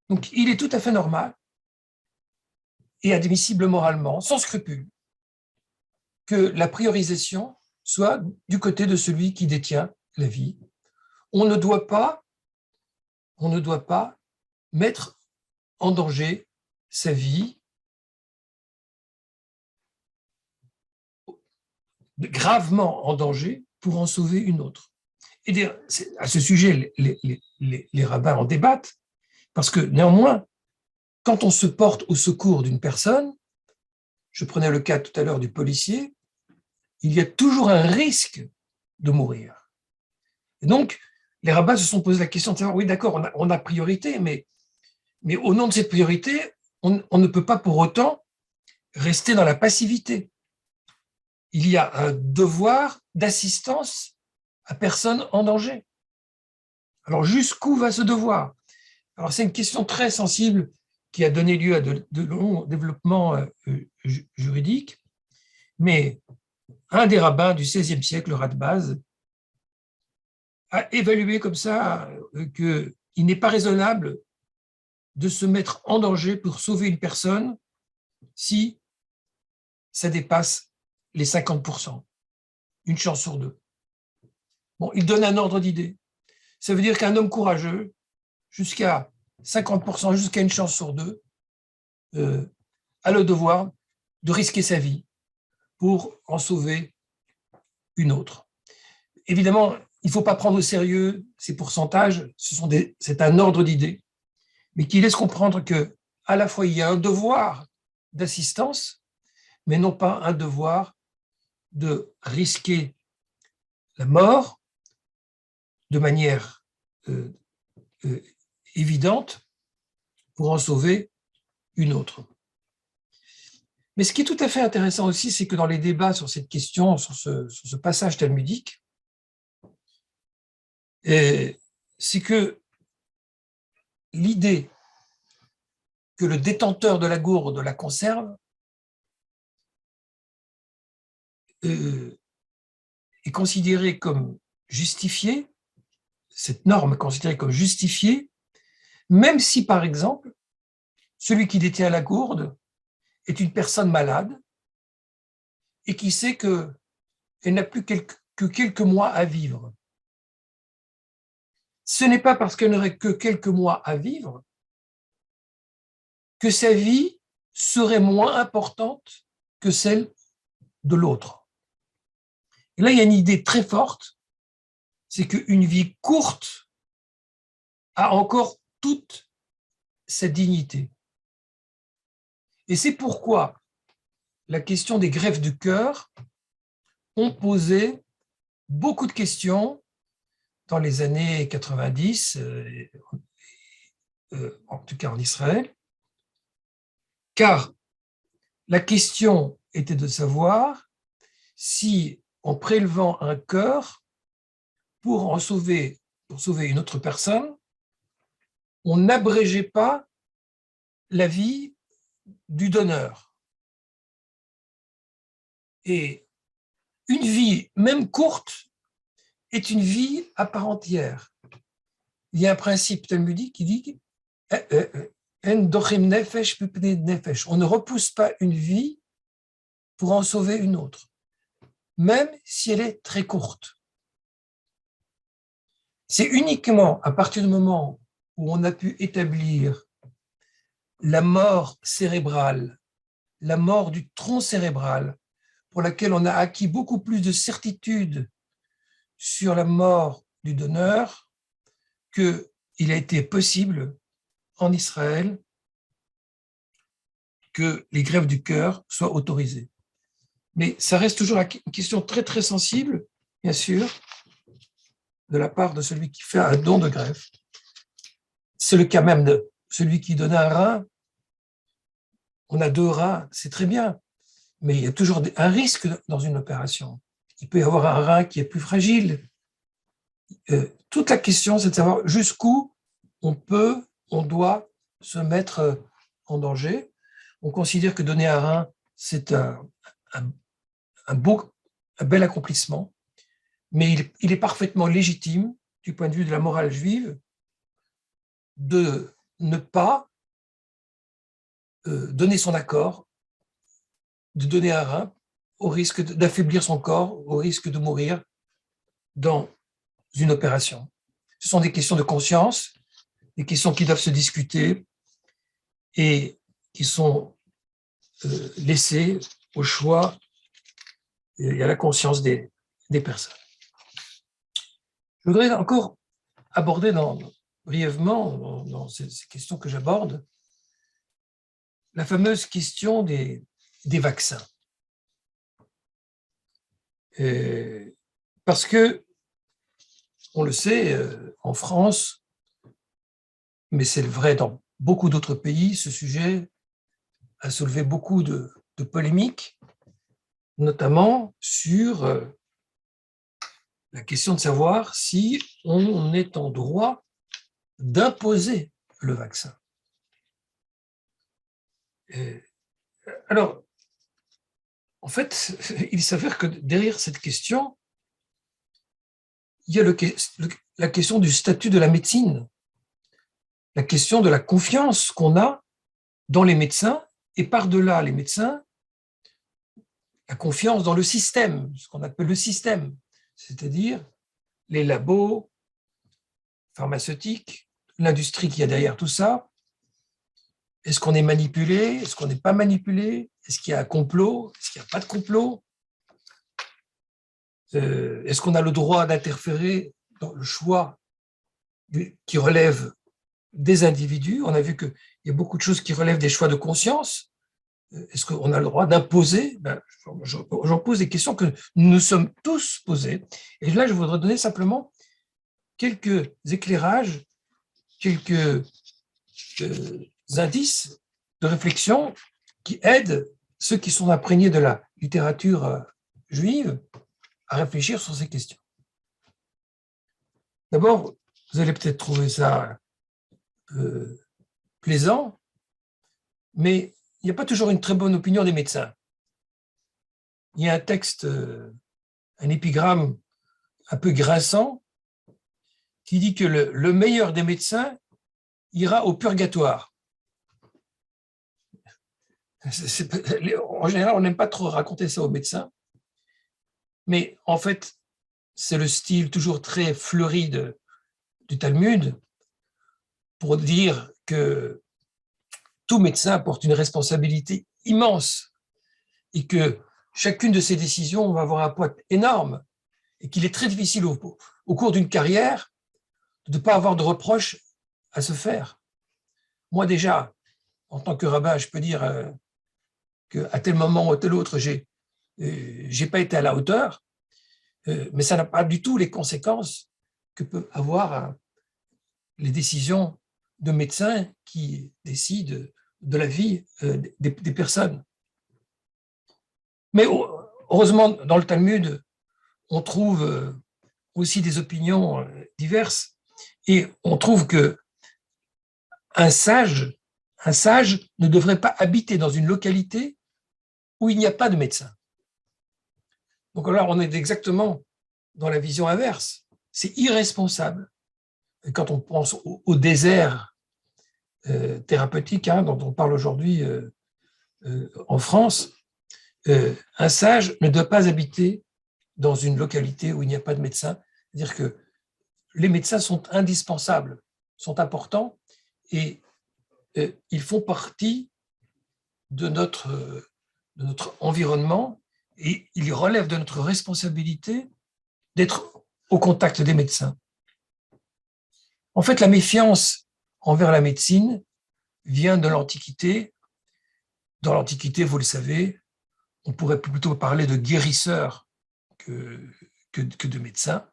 Donc, il est tout à fait normal et admissible moralement, sans scrupule, que la priorisation soit du côté de celui qui détient la vie. On ne doit pas mettre en danger sa vie, gravement en danger, pour en sauver une autre. Et à ce sujet, les rabbins en débattent, parce que néanmoins, quand on se porte au secours d'une personne, je prenais le cas tout à l'heure du policier, il y a toujours un risque de mourir. Et donc, les rabbins se sont posé la question de savoir, oui, d'accord, on a priorité, mais au nom de cette priorité, on ne peut pas pour autant rester dans la passivité. Il y a un devoir d'assistance à personne en danger. Alors, jusqu'où va ce devoir? Alors, c'est une question très sensible qui a donné lieu à de longs développements juridiques, mais un des rabbins du XVIe siècle, le Radbaz, a évalué comme ça qu'il n'est pas raisonnable de se mettre en danger pour sauver une personne si ça dépasse les 50%, une chance sur deux. Bon, il donne un ordre d'idée. Ça veut dire qu'un homme courageux, jusqu'à 50%, jusqu'à une chance sur deux, a le devoir de risquer sa vie pour en sauver une autre. Évidemment, il ne faut pas prendre au sérieux ces pourcentages, c'est un ordre d'idée, mais qui laisse comprendre qu'à la fois il y a un devoir d'assistance, mais non pas un devoir de risquer la mort de manière évidente pour en sauver une autre. Mais ce qui est tout à fait intéressant aussi, c'est que dans les débats sur cette question, sur ce passage talmudique, c'est que l'idée que le détenteur de la gourde la conserve est considérée comme justifiée, cette norme est considérée comme justifiée, même si, par exemple, celui qui détient la gourde est une personne malade et qui sait qu'elle n'a plus que quelques mois à vivre. Ce n'est pas parce qu'elle n'aurait que quelques mois à vivre que sa vie serait moins importante que celle de l'autre. Et là, il y a une idée très forte, c'est qu'une vie courte a encore toute sa dignité. Et c'est pourquoi la question des greffes du cœur ont posé beaucoup de questions dans les années 90, en tout cas en Israël, car la question était de savoir si, en prélevant un cœur pour sauver une autre personne, on n'abrégeait pas la vie du donneur. Et une vie, même courte, est une vie à part entière. il y a un principe talmudique qui dit En dochim nefesh mipnei nefesh. On ne repousse pas une vie pour en sauver une autre, même si elle est très courte. C'est uniquement à partir du moment où on a pu établir la mort cérébrale, la mort du tronc cérébral, pour laquelle on a acquis beaucoup plus de certitude sur la mort du donneur, qu'il a été possible en Israël que les greffes du cœur soient autorisées. Mais ça reste toujours une question très très sensible, bien sûr, de la part de celui qui fait un don de greffe. C'est le cas même de celui qui donne un rein. On a 2 reins, c'est très bien, mais il y a toujours un risque dans une opération. Il peut y avoir un rein qui est plus fragile. Toute la question, c'est de savoir jusqu'où on doit se mettre en danger. On considère que donner un rein, c'est un bel accomplissement, mais il est parfaitement légitime, du point de vue de la morale juive, de ne pas donner son accord, de donner un rein, au risque d'affaiblir son corps, au risque de mourir dans une opération. Ce sont des questions de conscience, des questions qui doivent se discuter et qui sont laissées au choix et à la conscience des personnes. Je voudrais encore aborder brièvement dans ces questions que j'aborde la fameuse question des vaccins. Parce que, on le sait, en France, mais c'est vrai dans beaucoup d'autres pays, ce sujet a soulevé beaucoup de polémiques, notamment sur la question de savoir si on est en droit d'imposer le vaccin. Alors, en fait, il s'avère que derrière cette question, il y a la question du statut de la médecine, la question de la confiance qu'on a dans les médecins, et par-delà les médecins, la confiance dans le système, ce qu'on appelle le système, c'est-à-dire les labos pharmaceutiques, l'industrie qu'il y a derrière tout ça. Est-ce qu'on est manipulé? Est-ce qu'on n'est pas manipulé? Est-ce qu'il y a un complot? Est-ce qu'il n'y a pas de complot? Est-ce qu'on a le droit d'interférer dans le choix qui relève des individus? On a vu qu'il y a beaucoup de choses qui relèvent des choix de conscience. Est-ce qu'on a le droit d'imposer? J'en pose des questions que nous nous sommes tous posées. Et là, je voudrais donner simplement quelques éclairages, quelques indices de réflexion qui aident ceux qui sont imprégnés de la littérature juive à réfléchir sur ces questions. D'abord, vous allez peut-être trouver ça plaisant, mais il n'y a pas toujours une très bonne opinion des médecins. Il y a un texte, un épigramme un peu grinçant, qui dit que le meilleur des médecins ira au purgatoire. En général, on n'aime pas trop raconter ça aux médecins, mais en fait, c'est le style toujours très fleuri du Talmud pour dire que tout médecin porte une responsabilité immense et que chacune de ses décisions va avoir un poids énorme et qu'il est très difficile au cours d'une carrière de ne pas avoir de reproches à se faire. Moi déjà, en tant que rabbin, je peux dire qu'à tel moment ou à tel autre, j'ai pas été à la hauteur, mais ça n'a pas du tout les conséquences que peuvent avoir les décisions de médecins qui décident de la vie des personnes. Mais heureusement, dans le Talmud, on trouve aussi des opinions diverses et on trouve que un sage ne devrait pas habiter dans une localité où il n'y a pas de médecin. Donc là, on est exactement dans la vision inverse. C'est irresponsable quand on pense au désert thérapeutique dont on parle aujourd'hui en France, un sage ne doit pas habiter dans une localité où il n'y a pas de médecin. C'est-à-dire que les médecins sont indispensables, sont importants et ils font partie de notre environnement et il relève de notre responsabilité d'être au contact des médecins. En fait, la méfiance envers la médecine vient de l'Antiquité. Dans l'Antiquité, vous le savez, on pourrait plutôt parler de guérisseurs que de médecins.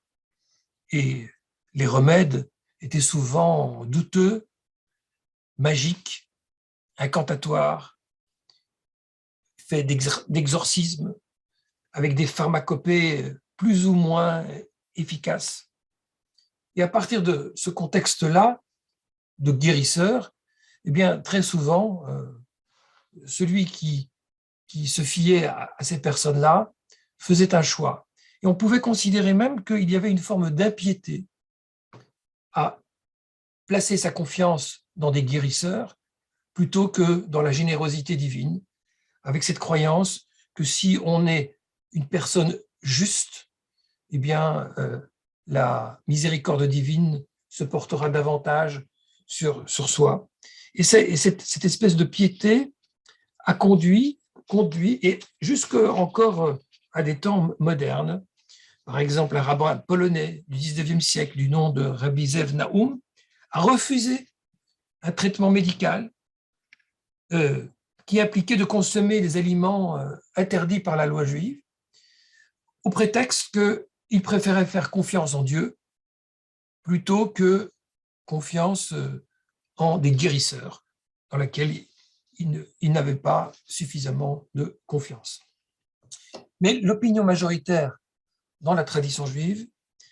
Et les remèdes étaient souvent douteux, magiques, incantatoires, faits d'exorcismes, avec des pharmacopées plus ou moins efficaces. Et à partir de ce contexte-là, de guérisseur, eh bien, très souvent, celui qui se fiait à ces personnes-là faisait un choix. Et on pouvait considérer même qu'il y avait une forme d'impiété à placer sa confiance dans des guérisseurs plutôt que dans la générosité divine, avec cette croyance que si on est une personne juste, eh bien, la miséricorde divine se portera davantage sur soi. Et cette espèce de piété a conduit et jusque encore à des temps modernes. Par exemple, un rabbin polonais du 19e siècle du nom de Rabbi Zev Naum a refusé un traitement médical qui impliquait de consommer des aliments interdits par la loi juive, au prétexte qu'il préférait faire confiance en Dieu plutôt que confiance en des guérisseurs dans lesquels il n'avait pas suffisamment de confiance. Mais l'opinion majoritaire dans la tradition juive,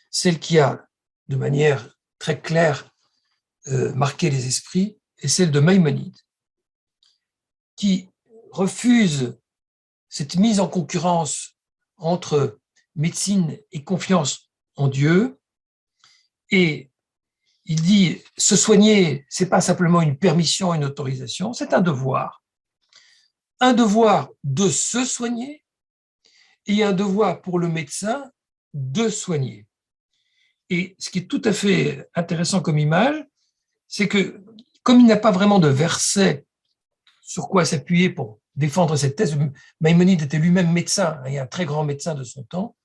celle qui a de manière très claire marqué les esprits, est celle de Maïmonide, qui refuse cette mise en concurrence entre médecine et confiance en Dieu. Et il dit, se soigner, ce n'est pas simplement une permission, une autorisation, c'est un devoir. Un devoir de se soigner et un devoir pour le médecin de soigner. Et ce qui est tout à fait intéressant comme image, c'est que comme il n'y a pas vraiment de verset sur quoi s'appuyer pour défendre cette thèse, Maïmonide était lui-même médecin, et un très grand médecin de son temps,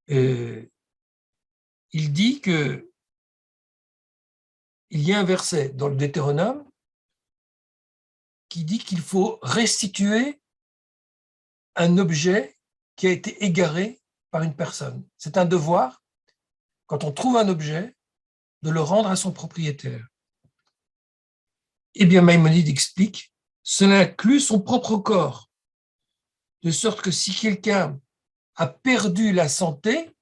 il dit que il y a un verset dans le Deutéronome qui dit qu'il faut restituer un objet qui a été égaré par une personne. C'est un devoir, quand on trouve un objet, de le rendre à son propriétaire. Eh bien, Maïmonide explique, cela inclut son propre corps, de sorte que si quelqu'un a perdu la santé,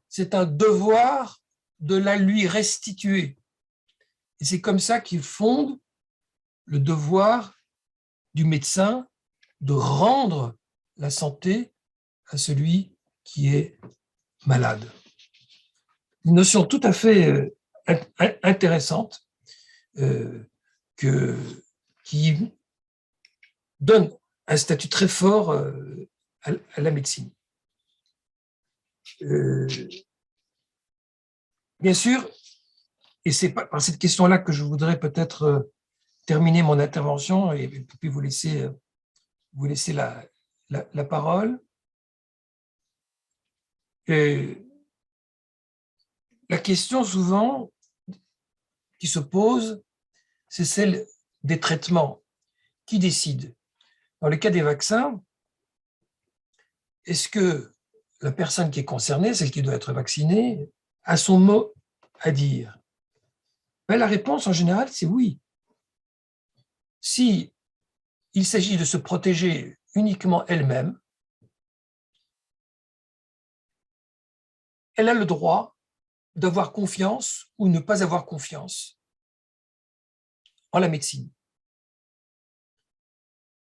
c'est un devoir de la lui restituer. Et c'est comme ça qu'il fonde le devoir du médecin de rendre la santé à celui qui est malade. Une notion tout à fait intéressante qui donne un statut très fort à la médecine. Bien sûr, et c'est par cette question-là que je voudrais peut-être terminer mon intervention et puis vous laisser la parole. Et la question souvent qui se pose, c'est celle des traitements. Qui décide? Dans le cas des vaccins, est-ce que la personne qui est concernée, celle qui doit être vaccinée, a son mot à dire? Ben, la réponse en général, c'est oui. Si il s'agit de se protéger uniquement elle-même, elle a le droit d'avoir confiance ou ne pas avoir confiance en la médecine.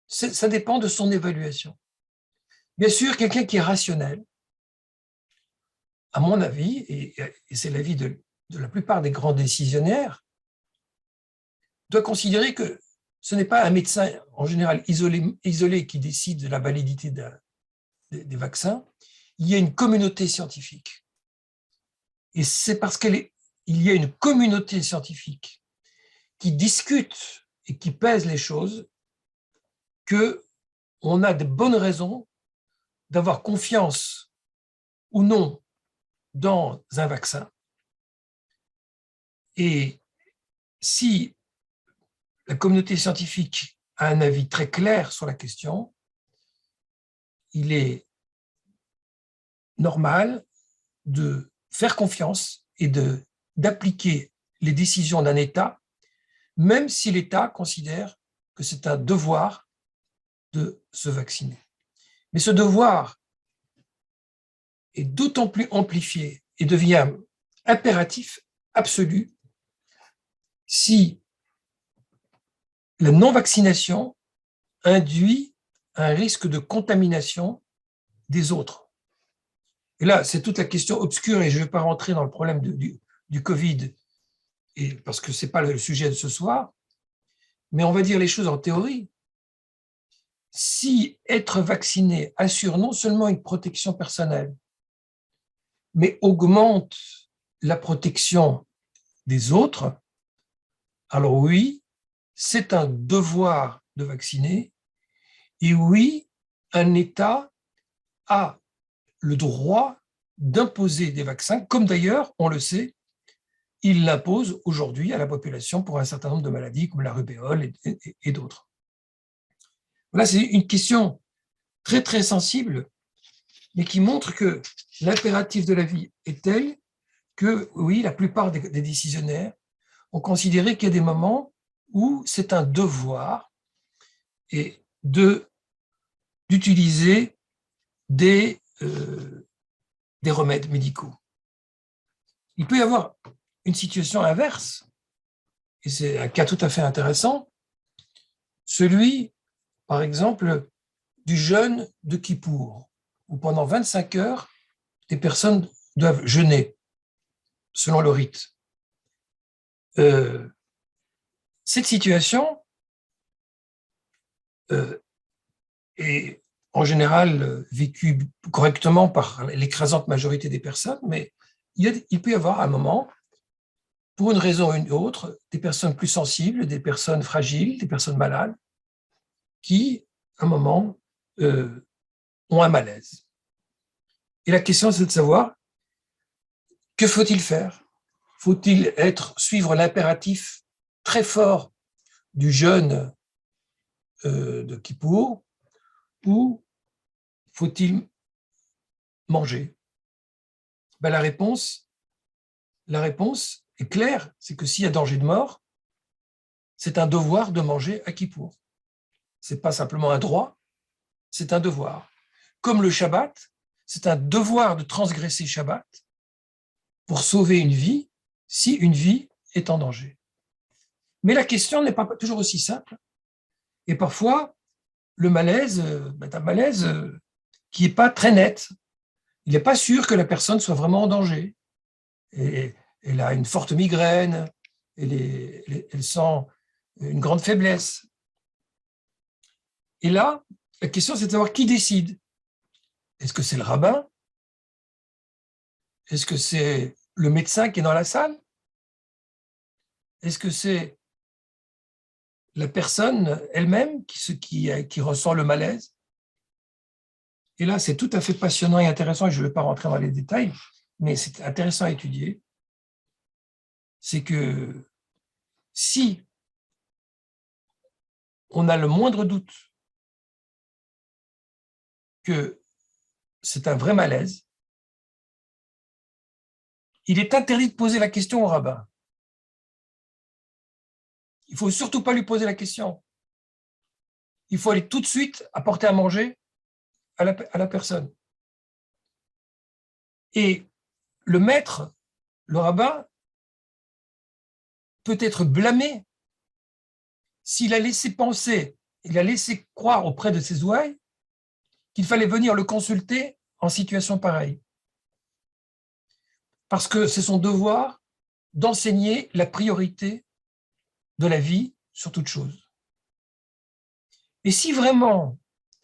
Ça dépend de son évaluation. Bien sûr, quelqu'un qui est rationnel à mon avis, et c'est l'avis de la plupart des grands décisionnaires, doit considérer que ce n'est pas un médecin en général isolé qui décide de la validité des vaccins. Il y a une communauté scientifique. Et c'est parce qu'il y a une communauté scientifique qui discute et qui pèse les choses qu'on a de bonnes raisons d'avoir confiance ou non dans un vaccin. Et si la communauté scientifique a un avis très clair sur la question, il est normal de faire confiance et d'appliquer les décisions d'un État, même si l'État considère que c'est un devoir de se vacciner. Mais ce devoir est d'autant plus amplifié et devient impératif, absolu, si la non-vaccination induit un risque de contamination des autres. Et là, c'est toute la question obscure, et je ne vais pas rentrer dans le problème du Covid, parce que ce n'est pas le sujet de ce soir, mais on va dire les choses en théorie. Si être vacciné assure non seulement une protection personnelle, mais augmente la protection des autres, alors oui, c'est un devoir de vacciner, et oui, un État a le droit d'imposer des vaccins, comme d'ailleurs, on le sait, il l'impose aujourd'hui à la population pour un certain nombre de maladies comme la rubéole et d'autres. Voilà, c'est une question très très sensible, mais qui montre que l'impératif de la vie est tel que, oui, la plupart des décisionnaires ont considéré qu'il y a des moments où c'est un devoir et d'utiliser des remèdes médicaux. Il peut y avoir une situation inverse, et c'est un cas tout à fait intéressant, celui, par exemple, du jeûne de Kippour, où pendant 25 heures, des personnes doivent jeûner, selon le rite. Cette situation est en général vécue correctement par l'écrasante majorité des personnes, mais il peut y avoir un moment, pour une raison ou une autre, des personnes plus sensibles, des personnes fragiles, des personnes malades, qui, à un moment, ont un malaise. Et la question, c'est de savoir, que faut-il faire? Faut-il suivre l'impératif très fort du jeûne de Kippour, ou faut-il manger? Ben, la réponse est claire, c'est que s'il y a danger de mort, c'est un devoir de manger à Kippour. Ce n'est pas simplement un droit, c'est un devoir. Comme le Shabbat, c'est un devoir de transgresser Shabbat pour sauver une vie, si une vie est en danger. Mais la question n'est pas toujours aussi simple. Et parfois, le malaise est un malaise qui n'est pas très net. Il n'est pas sûr que la personne soit vraiment en danger. Et elle a une forte migraine, elle sent une grande faiblesse. Et là, la question, c'est de savoir qui décide. Est-ce que c'est le rabbin? Est-ce que c'est le médecin qui est dans la salle? Est-ce que c'est la personne elle-même qui ressent le malaise? Et là, c'est tout à fait passionnant et intéressant, et je ne vais pas rentrer dans les détails, mais c'est intéressant à étudier. C'est que si on a le moindre doute que c'est un vrai malaise, il est interdit de poser la question au rabbin. Il ne faut surtout pas lui poser la question. Il faut aller tout de suite apporter à manger à la personne. Et le maître, le rabbin, peut être blâmé s'il a laissé penser, il a laissé croire auprès de ses ouailles qu'il fallait venir le consulter en situation pareille. parce que c'est son devoir d'enseigner la priorité de la vie sur toute chose. Et si vraiment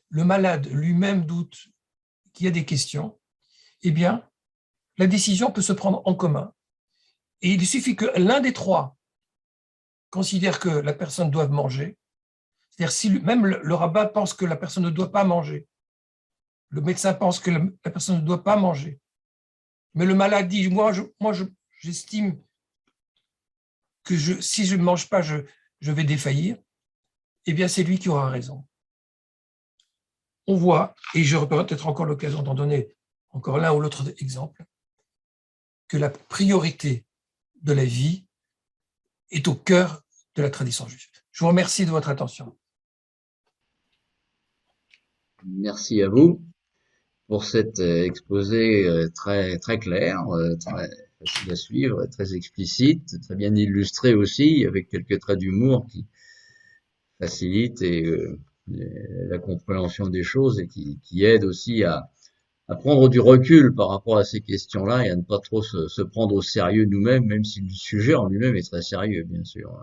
le malade lui-même doute qu'il y a des questions, eh bien, la décision peut se prendre en commun. Et il suffit que l'un des trois considère que la personne doit manger, c'est-à-dire si même le rabbin pense que la personne ne doit pas manger, le médecin pense que la personne ne doit pas manger, mais le malade dit, j'estime que si je ne mange pas, je vais défaillir, eh bien, c'est lui qui aura raison. On voit, et j'aurai peut-être encore l'occasion d'en donner encore l'un ou l'autre exemple, que la priorité de la vie est au cœur de la tradition juive. Je vous remercie de votre attention. Merci à vous pour cet exposé très très clair, très facile à suivre, très explicite, très bien illustré aussi, avec quelques traits d'humour qui facilitent la compréhension des choses et qui aident aussi à prendre du recul par rapport à ces questions-là et à ne pas trop se prendre au sérieux nous-mêmes, même si le sujet en lui-même est très sérieux, bien sûr.